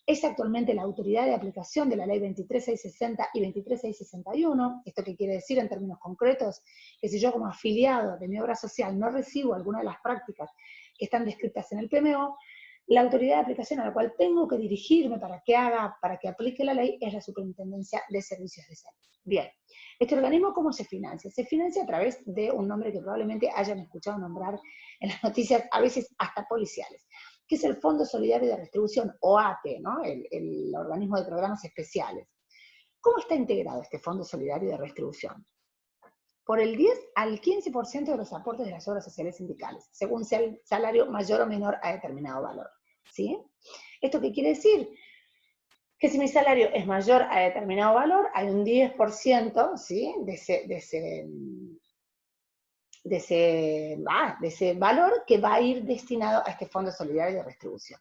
Es actualmente la autoridad de aplicación de la ley 23660 y 23661. ¿Esto qué quiere decir en términos concretos? Que si yo como afiliado de mi obra social no recibo alguna de las prácticas que están descritas en el PMO, la autoridad de aplicación a la cual tengo que dirigirme para que aplique la ley es la Superintendencia de Servicios de Salud. Bien, ¿este organismo cómo se financia? Se financia a través de un nombre que probablemente hayan escuchado nombrar en las noticias, a veces hasta policiales, que es el Fondo Solidario de Retribución, o ATE, ¿no? el organismo de programas especiales. ¿Cómo está integrado este Fondo Solidario de Retribución? Por el 10 al 15% de los aportes de las obras sociales sindicales, según sea el salario mayor o menor a determinado valor, ¿sí? ¿Esto qué quiere decir? Que si mi salario es mayor a determinado valor, hay un 10%, ¿sí? de ese valor que va a ir destinado a este Fondo Solidario de Retribución.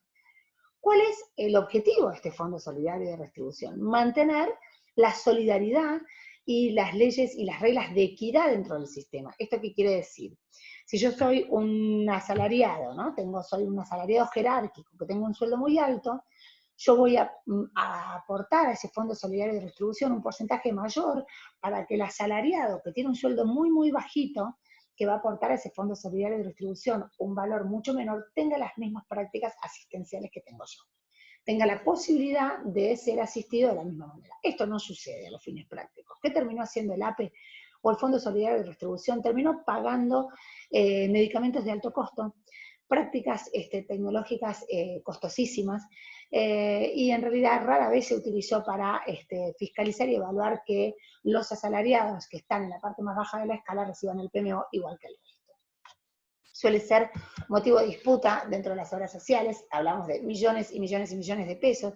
¿Cuál es el objetivo de este Fondo Solidario de Retribución? Mantener la solidaridad y las leyes y las reglas de equidad dentro del sistema. ¿Esto qué quiere decir? Si yo soy un asalariado, ¿no? Soy un asalariado jerárquico, que tengo un sueldo muy alto, yo voy a aportar a ese Fondo Solidario de Retribución un porcentaje mayor para que el asalariado, que tiene un sueldo muy, muy bajito, que va a aportar a ese Fondo Solidario de Distribución un valor mucho menor, tenga las mismas prácticas asistenciales que tengo yo. Tenga la posibilidad de ser asistido de la misma manera. Esto no sucede a los fines prácticos. ¿Qué terminó haciendo el APE o el Fondo Solidario de Distribución? Terminó pagando medicamentos de alto costo, prácticas tecnológicas costosísimas, y en realidad rara vez se utilizó para fiscalizar y evaluar que los asalariados que están en la parte más baja de la escala reciban el PMO igual que el resto. Suele ser motivo de disputa dentro de las obras sociales, hablamos de millones y millones y millones de pesos,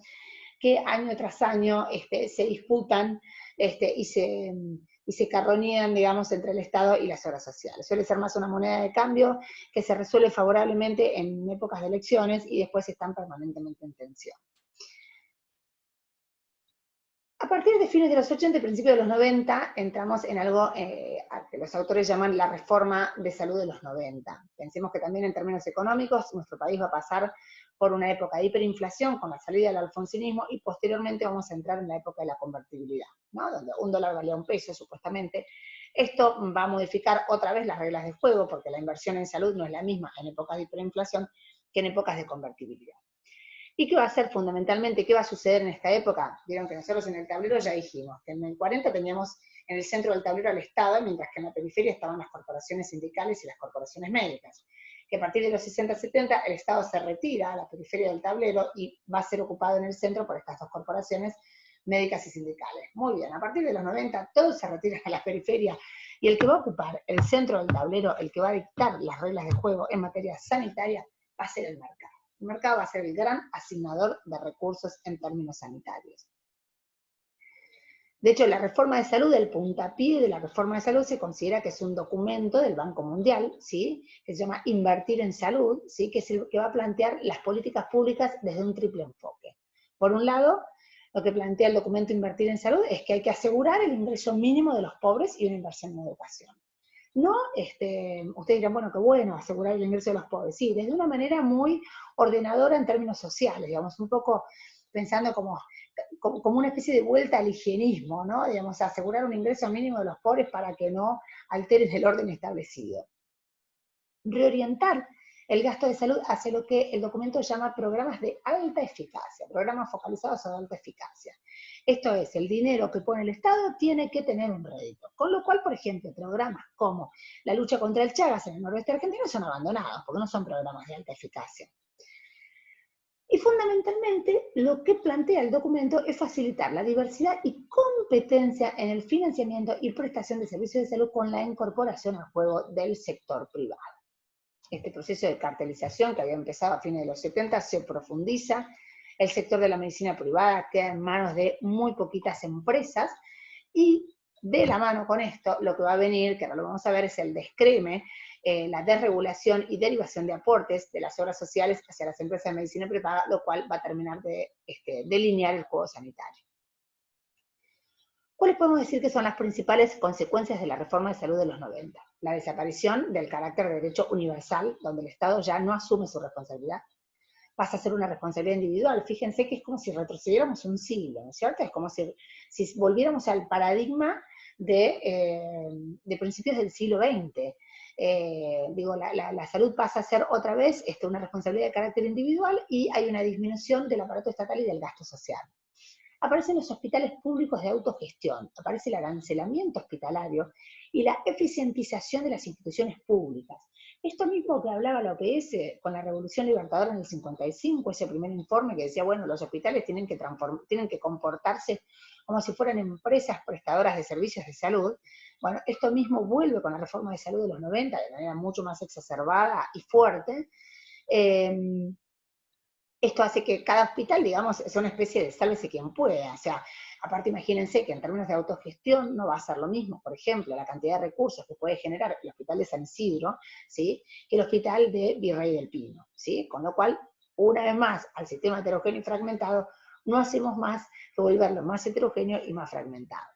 que año tras año se disputan y se carroñean, digamos, entre el Estado y las obras sociales. Suele ser más una moneda de cambio que se resuelve favorablemente en épocas de elecciones y después están permanentemente en tensión. A partir de fines de los 80 y principios de los 90, entramos en algo que los autores llaman la reforma de salud de los 90. Pensemos que también en términos económicos nuestro país va a pasar por una época de hiperinflación con la salida del alfonsinismo y posteriormente vamos a entrar en la época de la convertibilidad, ¿no? Donde un dólar valía un peso supuestamente. Esto va a modificar otra vez las reglas de juego porque la inversión en salud no es la misma en épocas de hiperinflación que en épocas de convertibilidad. ¿Y qué va a hacer fundamentalmente? ¿Qué va a suceder en esta época? Vieron que nosotros en el tablero ya dijimos que en el 40 teníamos en el centro del tablero al Estado, mientras que en la periferia estaban las corporaciones sindicales y las corporaciones médicas. Que a partir de los 60-70 el Estado se retira a la periferia del tablero y va a ser ocupado en el centro por estas dos corporaciones médicas y sindicales. Muy bien, a partir de los 90 todos se retiran a la periferia y el que va a ocupar el centro del tablero, el que va a dictar las reglas de juego en materia sanitaria, va a ser el mercado. El mercado va a ser el gran asignador de recursos en términos sanitarios. De hecho, la reforma de salud, el puntapié de la reforma de salud se considera que es un documento del Banco Mundial, ¿sí? Que se llama Invertir en Salud, ¿sí? Que es el que va a plantear las políticas públicas desde un triple enfoque. Por un lado, lo que plantea el documento Invertir en Salud es que hay que asegurar el ingreso mínimo de los pobres y una inversión en educación. No, ustedes dirán, bueno, qué bueno, asegurar el ingreso de los pobres. Sí, desde una manera muy ordenadora en términos sociales, digamos, un poco pensando como una especie de vuelta al higienismo, ¿no? Digamos, asegurar un ingreso mínimo de los pobres para que no alteren el orden establecido. Reorientar el gasto de salud hacia lo que el documento llama programas de alta eficacia, programas focalizados a alta eficacia. Esto es, el dinero que pone el Estado tiene que tener un rédito. Con lo cual, por ejemplo, programas como la lucha contra el Chagas en el noroeste argentino son abandonados, porque no son programas de alta eficacia. Y fundamentalmente lo que plantea el documento es facilitar la diversidad y competencia en el financiamiento y prestación de servicios de salud con la incorporación al juego del sector privado. Este proceso de cartelización que había empezado a fines de los 70 se profundiza, el sector de la medicina privada queda en manos de muy poquitas empresas y de la mano con esto lo que va a venir, que ahora lo vamos a ver, es el descreme, la desregulación y derivación de aportes de las obras sociales hacia las empresas de medicina prepaga, lo cual va a terminar de delinear el juego sanitario. ¿Cuáles podemos decir que son las principales consecuencias de la reforma de salud de los 90? La desaparición del carácter de derecho universal, donde el Estado ya no asume su responsabilidad, pasa a ser una responsabilidad individual. Fíjense que es como si retrocediéramos un siglo, ¿no es cierto? Es como si volviéramos al paradigma de principios del siglo XX. La salud pasa a ser otra vez una responsabilidad de carácter individual y hay una disminución del aparato estatal y del gasto social. Aparecen los hospitales públicos de autogestión, aparece el arancelamiento hospitalario y la eficientización de las instituciones públicas. Esto mismo que hablaba la OPS con la Revolución Libertadora en el 55, ese primer informe que decía, bueno, los hospitales tienen que comportarse como si fueran empresas prestadoras de servicios de salud. Bueno, esto mismo vuelve con la reforma de salud de los 90 de manera mucho más exacerbada y fuerte. Esto hace que cada hospital, digamos, sea una especie de sálvese quien pueda. O sea, aparte imagínense que en términos de autogestión no va a ser lo mismo, por ejemplo, la cantidad de recursos que puede generar el hospital de San Isidro, ¿sí?, que el hospital de Virrey del Pino, ¿sí? Con lo cual, una vez más, al sistema heterogéneo y fragmentado, no hacemos más que volverlo más heterogéneo y más fragmentado.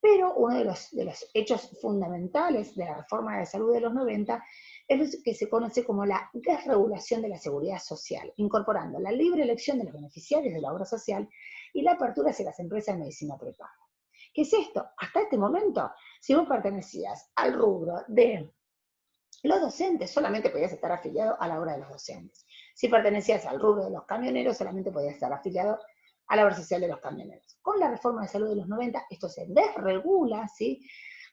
Pero uno de los hechos fundamentales de la reforma de salud de los 90 es lo que se conoce como la desregulación de la seguridad social, incorporando la libre elección de los beneficiarios de la obra social y la apertura hacia las empresas de medicina prepaga. ¿Qué es esto? Hasta este momento, si vos pertenecías al rubro de los docentes, solamente podías estar afiliado a la obra de los docentes. Si pertenecías al rubro de los camioneros, solamente podías estar afiliado a la obra social de los camioneros. Con la reforma de salud de los 90, esto se desregula, ¿sí?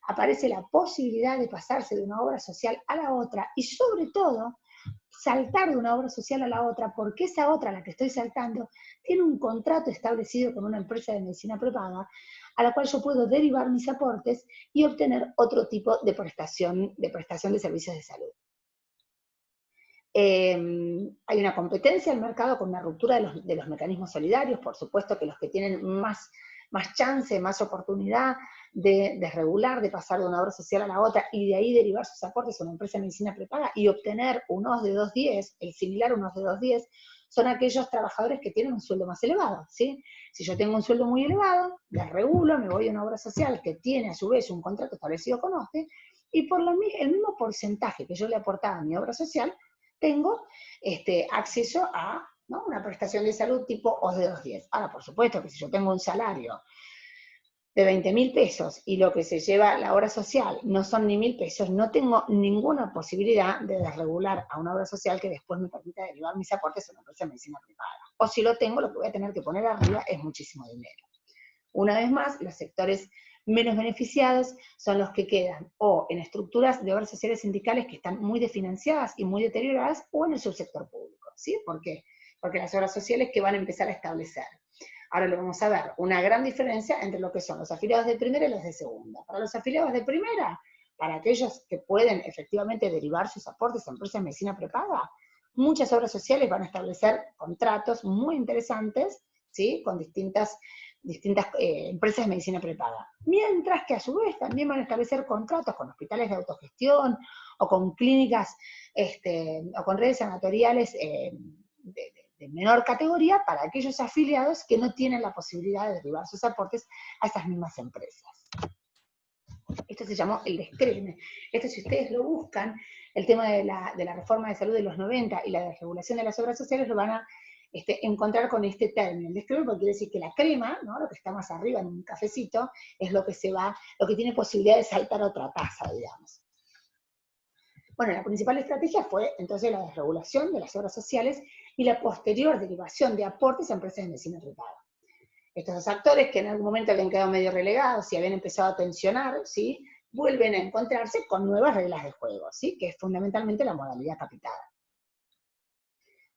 Aparece la posibilidad de pasarse de una obra social a la otra y sobre todo saltar de una obra social a la otra, porque esa otra a la que estoy saltando tiene un contrato establecido con una empresa de medicina prepaga a la cual yo puedo derivar mis aportes y obtener otro tipo de prestación de servicios de salud. Hay una competencia en el mercado con una ruptura de los mecanismos solidarios, por supuesto que los que tienen más chance, más oportunidad de desregular, de pasar de una obra social a la otra y de ahí derivar sus aportes a una empresa de medicina prepaga y obtener un OS de 210, el similar a un OS de 210, son aquellos trabajadores que tienen un sueldo más elevado, ¿sí? Si yo tengo un sueldo muy elevado, desregulo, me voy a una obra social que tiene a su vez un contrato establecido con OSDE, y por el mismo porcentaje que yo le aportaba a mi obra social, tengo acceso a, ¿no?, una prestación de salud tipo OS de 210. Ahora, por supuesto que si yo tengo un salario de 20.000 pesos y lo que se lleva la obra social no son ni 1.000 pesos, no tengo ninguna posibilidad de desregular a una obra social que después me permita derivar mis aportes a una empresa de medicina privada. O si lo tengo, lo que voy a tener que poner arriba es muchísimo dinero. Una vez más, los sectores menos beneficiados son los que quedan o en estructuras de obras sociales sindicales que están muy desfinanciadas y muy deterioradas o en el subsector público, ¿sí? ¿Por qué? Porque las obras sociales que van a empezar a establecer. Ahora le vamos a ver una gran diferencia entre lo que son los afiliados de primera y los de segunda. Para los afiliados de primera, para aquellos que pueden efectivamente derivar sus aportes a empresas de medicina prepaga, muchas obras sociales van a establecer contratos muy interesantes, ¿sí?, con distintas distintas empresas de medicina prepaga. Mientras que a su vez también van a establecer contratos con hospitales de autogestión o con clínicas o con redes sanatoriales de menor categoría para aquellos afiliados que no tienen la posibilidad de derivar sus aportes a estas mismas empresas. Esto se llamó el descreme. Esto, si ustedes lo buscan, el tema de la reforma de salud de los 90 y la desregulación de las obras sociales lo van a encontrar con este término. El descreme porque quiere decir que la crema, ¿no? Lo que está más arriba en un cafecito, es lo que tiene posibilidad de saltar a otra taza, digamos. Bueno, la principal estrategia fue entonces la desregulación de las obras sociales y la posterior derivación de aportes a empresas de medicina prepaga. Estos dos actores que en algún momento habían quedado medio relegados y habían empezado a tensionar, ¿sí?, vuelven a encontrarse con nuevas reglas de juego, ¿sí?, que es fundamentalmente la modalidad capitada.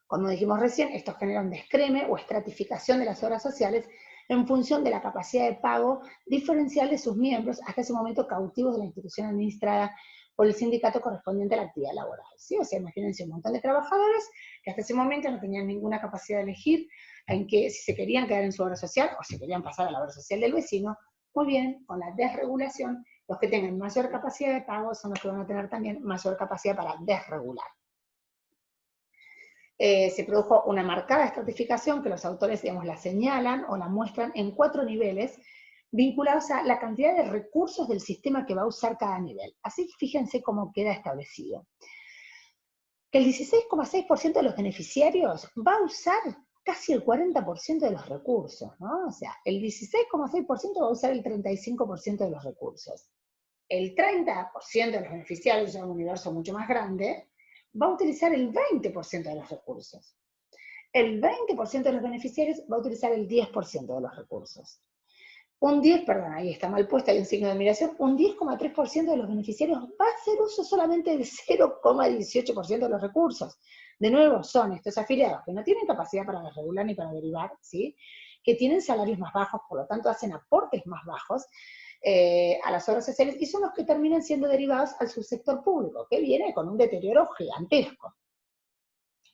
Como dijimos recién, esto genera un descreme o estratificación de las obras sociales en función de la capacidad de pago diferencial de sus miembros, hasta ese momento cautivos de la institución administrada por el sindicato correspondiente a la actividad laboral, ¿sí? O sea, imagínense un montón de trabajadores que hasta ese momento no tenían ninguna capacidad de elegir en que si se querían quedar en su obra social o se querían pasar a la obra social del vecino. Muy bien, con la desregulación, los que tengan mayor capacidad de pago son los que van a tener también mayor capacidad para desregular. Se produjo una marcada estratificación que los autores, digamos, la señalan o la muestran en 4 niveles vinculados a la cantidad de recursos del sistema que va a usar cada nivel. Así que fíjense cómo queda establecido. Que el 16,6% de los beneficiarios va a usar casi el 40% de los recursos, ¿no? O sea, el 16,6% va a usar el 35% de los recursos. El 30% de los beneficiarios, ya un universo mucho más grande, va a utilizar el 20% de los recursos. El 20% de los beneficiarios va a utilizar el 10% de los recursos. Ahí está mal puesto, hay un signo de admiración, un 10,3% de los beneficiarios va a hacer uso solamente del 0,18% de los recursos. De nuevo, son estos afiliados que no tienen capacidad para desregular ni para derivar, ¿sí?, que tienen salarios más bajos, por lo tanto hacen aportes más bajos a las obras sociales, y son los que terminan siendo derivados al subsector público, que viene con un deterioro gigantesco.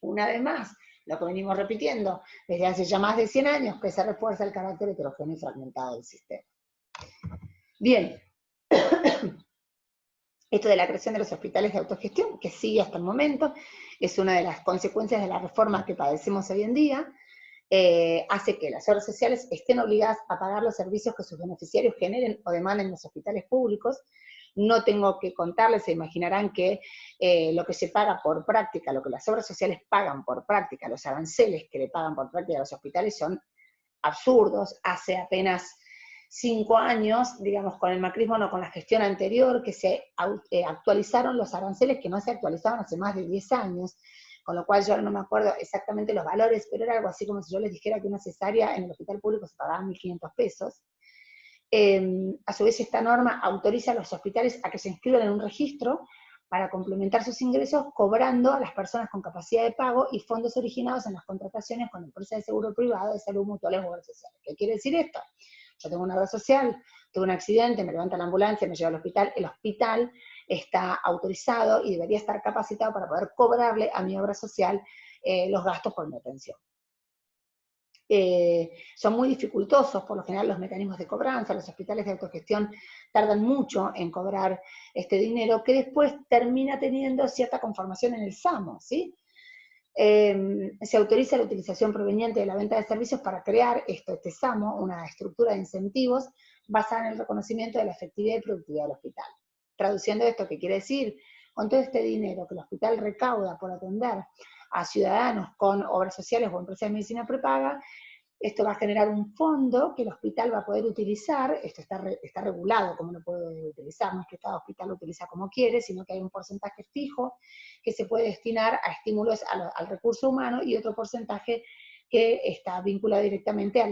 Una vez más, lo que venimos repitiendo desde hace ya más de 100 años, que se refuerza el carácter heterogéneo y fragmentado del sistema. Bien, esto de la creación de los hospitales de autogestión, que sigue hasta el momento, es una de las consecuencias de la reforma que padecemos hoy en día, hace que las obras sociales estén obligadas a pagar los servicios que sus beneficiarios generen o demanden en los hospitales públicos. No tengo que contarles, se imaginarán que lo que se paga por práctica, lo que las obras sociales pagan por práctica, los aranceles que le pagan por práctica a los hospitales son absurdos. Hace apenas 5 años, digamos, con el macrismo, no con la gestión anterior, que se actualizaron los aranceles que no se actualizaban hace más de 10 años, con lo cual yo no me acuerdo exactamente los valores, pero era algo así como si yo les dijera que una cesárea en el hospital público se pagaba 1.500 pesos. A su vez, esta norma autoriza a los hospitales a que se inscriban en un registro para complementar sus ingresos, cobrando a las personas con capacidad de pago y fondos originados en las contrataciones con empresas de seguro privado, de salud, mutuales o obras sociales. ¿Qué quiere decir esto? Yo tengo una obra social, tuve un accidente, me levanta la ambulancia, me lleva al hospital, el hospital está autorizado y debería estar capacitado para poder cobrarle a mi obra social los gastos por mi atención. Son muy dificultosos, por lo general, los mecanismos de cobranza, los hospitales de autogestión tardan mucho en cobrar este dinero, que después termina teniendo cierta conformación en el SAMO, ¿sí? Se autoriza la utilización proveniente de la venta de servicios para crear este SAMO, una estructura de incentivos basada en el reconocimiento de la efectividad y productividad del hospital. Traduciendo esto, ¿qué quiere decir? Con todo este dinero que el hospital recauda por atender a ciudadanos con obras sociales o empresas de medicina prepaga, esto va a generar un fondo que el hospital va a poder utilizar. Esto está regulado cómo lo puede utilizar, no es que cada hospital lo utiliza como quiere, sino que hay un porcentaje fijo que se puede destinar a estímulos al recurso humano y otro porcentaje que está vinculado directamente a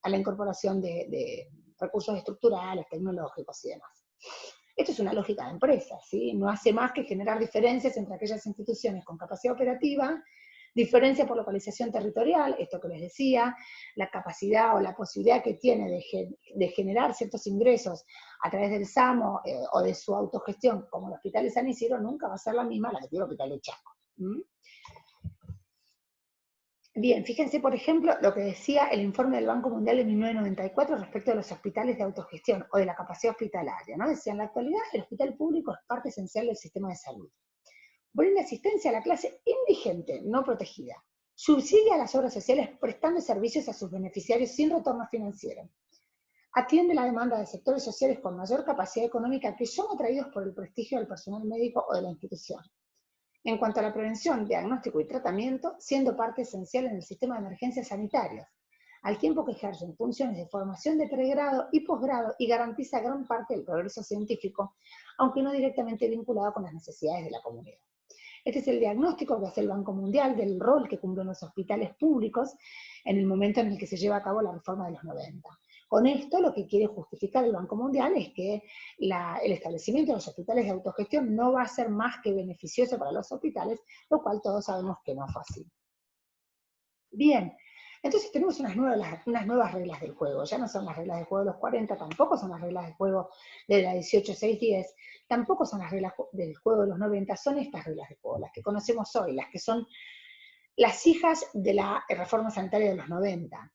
la incorporación de recursos estructurales, tecnológicos y demás. Esto es una lógica de empresa, ¿sí? No hace más que generar diferencias entre aquellas instituciones con capacidad operativa, diferencia por localización territorial, esto que les decía, la capacidad o la posibilidad que tiene de generar ciertos ingresos a través del SAMO o de su autogestión, como el Hospital de San Isidro, nunca va a ser la misma la que tiene el Hospital de Chaco. Bien, fíjense, por ejemplo, lo que decía el informe del Banco Mundial de 1994 respecto a los hospitales de autogestión o de la capacidad hospitalaria, ¿no? Decía, en la actualidad el hospital público es parte esencial del sistema de salud. Brinda asistencia a la clase indigente, no protegida. Subsidia a las obras sociales prestando servicios a sus beneficiarios sin retorno financiero. Atiende la demanda de sectores sociales con mayor capacidad económica que son atraídos por el prestigio del personal médico o de la institución. En cuanto a la prevención, diagnóstico y tratamiento, siendo parte esencial en el sistema de emergencias sanitarias, al tiempo que ejercen funciones de formación de pregrado y posgrado y garantiza gran parte del progreso científico, aunque no directamente vinculado con las necesidades de la comunidad. Este es el diagnóstico que hace el Banco Mundial del rol que cumplen los hospitales públicos en el momento en el que se lleva a cabo la reforma de los 90. Con esto lo que quiere justificar el Banco Mundial es que el establecimiento de los hospitales de autogestión no va a ser más que beneficioso para los hospitales, lo cual todos sabemos que no fue así. Bien, entonces tenemos unas nuevas reglas del juego. Ya no son las reglas del juego de los 40, tampoco son las reglas del juego de la 18.610, tampoco son las reglas del juego de los 90, son estas reglas del juego, las que conocemos hoy, las que son las hijas de la reforma sanitaria de los 90,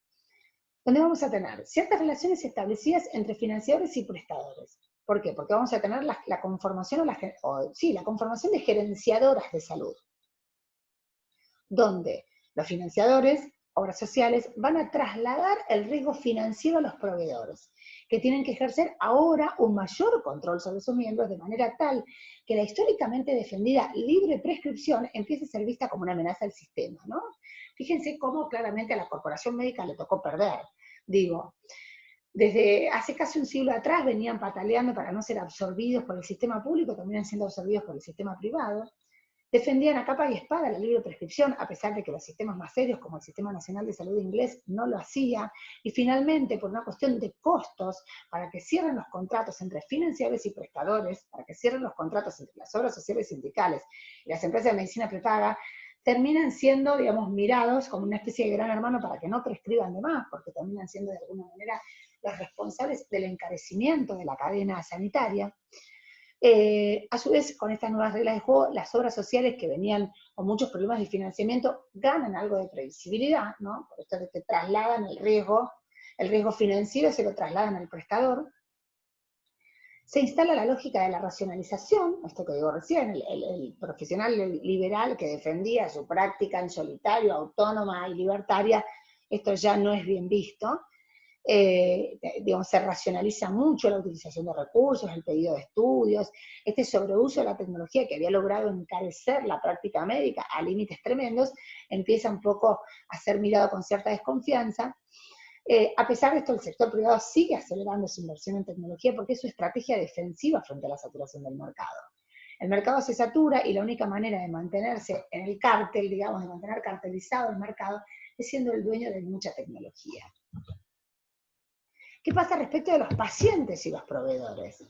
donde vamos a tener ciertas relaciones establecidas entre financiadores y prestadores. ¿Por qué? Porque vamos a tener la conformación la conformación de gerenciadoras de salud, donde los financiadores, obras sociales, van a trasladar el riesgo financiero a los proveedores, que tienen que ejercer ahora un mayor control sobre sus miembros de manera tal que la históricamente defendida libre prescripción empiece a ser vista como una amenaza al sistema, ¿no? Fíjense cómo claramente a la corporación médica le tocó perder. Digo, desde hace casi un siglo atrás venían pataleando para no ser absorbidos por el sistema público, terminan siendo absorbidos por el sistema privado. Defendían a capa y espada la libre prescripción, a pesar de que los sistemas más serios, como el Sistema Nacional de Salud inglés, no lo hacía. Y finalmente, por una cuestión de costos, para que cierren los contratos entre financiadores y prestadores, para que cierren los contratos entre las obras sociales y sindicales y las empresas de medicina prepaga, terminan siendo, digamos, mirados como una especie de gran hermano para que no prescriban de más, porque terminan siendo de alguna manera los responsables del encarecimiento de la cadena sanitaria. A su vez, con estas nuevas reglas de juego, las obras sociales que venían con muchos problemas de financiamiento ganan algo de previsibilidad, ¿no? Por esto de que trasladan el riesgo financiero se lo trasladan al prestador. Se instala la lógica de la racionalización, esto que digo recién, el profesional liberal que defendía su práctica en solitario, autónoma y libertaria, esto ya no es bien visto. Digamos, se racionaliza mucho la utilización de recursos, el pedido de estudios, este sobreuso de la tecnología que había logrado encarecer la práctica médica a límites tremendos, empieza un poco a ser mirado con cierta desconfianza. A pesar de esto, el sector privado sigue acelerando su inversión en tecnología porque es su estrategia defensiva frente a la saturación del mercado. El mercado se satura y la única manera de mantenerse en el cártel, digamos, de mantener cartelizado el mercado, es siendo el dueño de mucha tecnología. ¿Qué pasa respecto de los pacientes y los proveedores?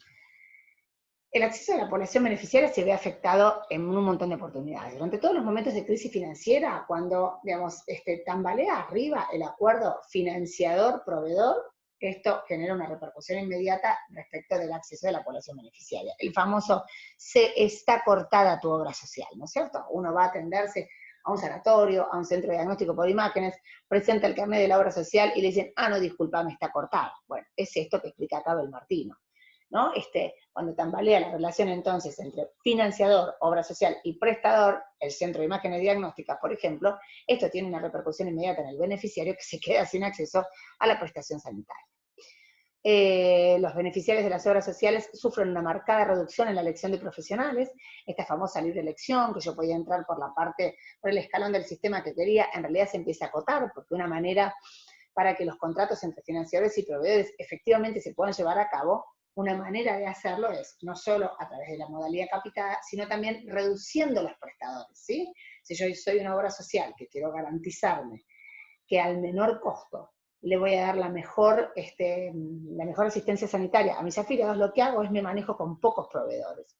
El acceso de la población beneficiaria se ve afectado en un montón de oportunidades. Durante todos los momentos de crisis financiera, cuando, digamos, tambalea arriba el acuerdo financiador-proveedor, esto genera una repercusión inmediata respecto del acceso de la población beneficiaria. El famoso se está cortada tu obra social, ¿no es cierto? Uno va a atenderse a un sanatorio, a un centro de diagnóstico por imágenes, presenta el carnet de la obra social y le dicen, no, disculpame, está cortada. Bueno, es esto que explica acá Belmartino, ¿no? Cuando tambalea la relación entonces entre financiador, obra social y prestador, el centro de imágenes diagnósticas, por ejemplo, esto tiene una repercusión inmediata en el beneficiario que se queda sin acceso a la prestación sanitaria. Los beneficiarios de las obras sociales sufren una marcada reducción en la elección de profesionales, esta famosa libre elección, que yo podía entrar por el escalón del sistema que quería, en realidad se empieza a acotar, porque una manera para que los contratos entre financiadores y proveedores efectivamente se puedan llevar a cabo, una manera de hacerlo es no solo a través de la modalidad capitada, sino también reduciendo los prestadores, ¿sí? Si yo soy una obra social que quiero garantizarme que al menor costo le voy a dar la mejor asistencia sanitaria a mis afiliados, lo que hago es me manejo con pocos proveedores.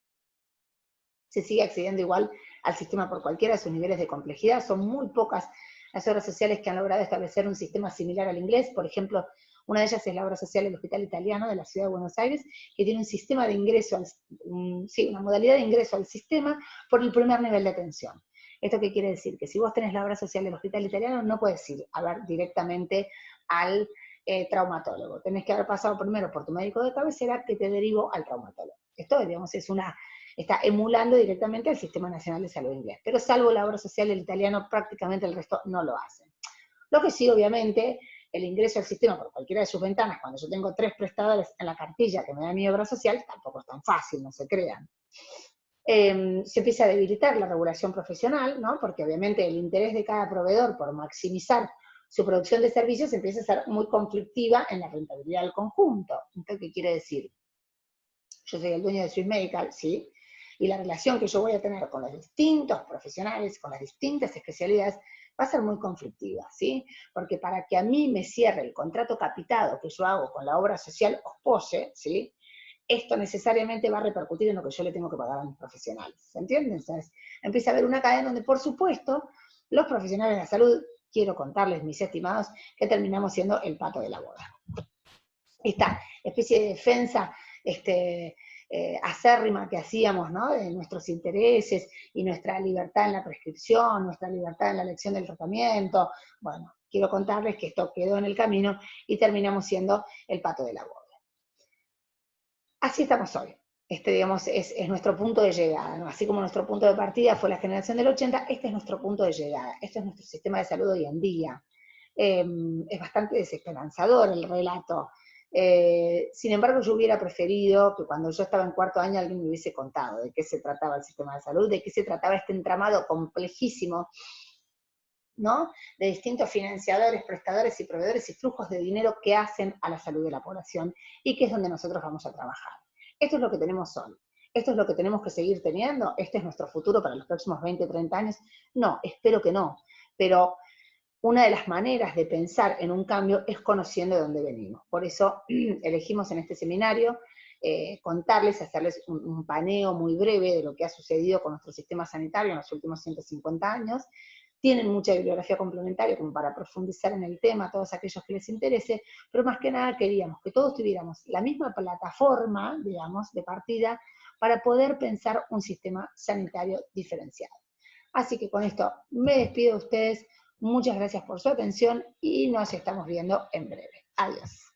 Se sigue accediendo igual al sistema por cualquiera de sus niveles de complejidad, son muy pocas las obras sociales que han logrado establecer un sistema similar al inglés. Por ejemplo, una de ellas es la obra social del Hospital Italiano de la Ciudad de Buenos Aires, que tiene un sistema de ingreso, una modalidad de ingreso al sistema por el primer nivel de atención. ¿Esto qué quiere decir? Que si vos tenés la obra social del hospital italiano, no puedes ir a ver directamente al traumatólogo. Tenés que haber pasado primero por tu médico de cabecera que te derivó al traumatólogo. Esto, digamos, está emulando directamente al Sistema Nacional de Salud inglés. Pero salvo la obra social del italiano, prácticamente el resto no lo hacen. Lo que sí, obviamente, el ingreso al sistema por cualquiera de sus ventanas, cuando yo tengo 3 prestadores en la cartilla que me da mi obra social, tampoco es tan fácil, no se crean. Se empieza a debilitar la regulación profesional, ¿no? Porque obviamente el interés de cada proveedor por maximizar su producción de servicios empieza a ser muy conflictiva en la rentabilidad del conjunto. Entonces, ¿qué quiere decir? Yo soy el dueño de Swiss Medical, ¿sí? Y la relación que yo voy a tener con los distintos profesionales, con las distintas especialidades, va a ser muy conflictiva, ¿sí? Porque para que a mí me cierre el contrato capitado que yo hago con la obra social OSPOSE, ¿sí? Esto necesariamente va a repercutir en lo que yo le tengo que pagar a mis profesionales, ¿se entiende? Entonces, empieza a haber una cadena donde, por supuesto, los profesionales de la salud, quiero contarles, mis estimados, que terminamos siendo el pato de la boda. Esta especie de defensa acérrima que hacíamos, ¿no? De nuestros intereses y nuestra libertad en la prescripción, nuestra libertad en la elección del tratamiento. Bueno, quiero contarles que esto quedó en el camino y terminamos siendo el pato de la boda. Así estamos hoy. Digamos, es nuestro punto de llegada, ¿no? Así como nuestro punto de partida fue la generación del 80, este es nuestro punto de llegada. Este es nuestro sistema de salud hoy en día. Es bastante desesperanzador el relato. Sin embargo, yo hubiera preferido que cuando yo estaba en 4º año alguien me hubiese contado de qué se trataba el sistema de salud, de qué se trataba este entramado complejísimo, ¿no? De distintos financiadores, prestadores y proveedores y flujos de dinero que hacen a la salud de la población y que es donde nosotros vamos a trabajar. Esto es lo que tenemos hoy. ¿Esto es lo que tenemos que seguir teniendo? ¿Este es nuestro futuro para los próximos 20, 30 años? No, espero que no. Pero una de las maneras de pensar en un cambio es conociendo de dónde venimos. Por eso elegimos en este seminario contarles, hacerles un paneo muy breve de lo que ha sucedido con nuestro sistema sanitario en los últimos 150 años. Tienen mucha bibliografía complementaria como para profundizar en el tema a todos aquellos que les interese, pero más que nada queríamos que todos tuviéramos la misma plataforma, digamos, de partida para poder pensar un sistema sanitario diferenciado. Así que con esto me despido de ustedes. Muchas gracias por su atención y nos estamos viendo en breve. Adiós.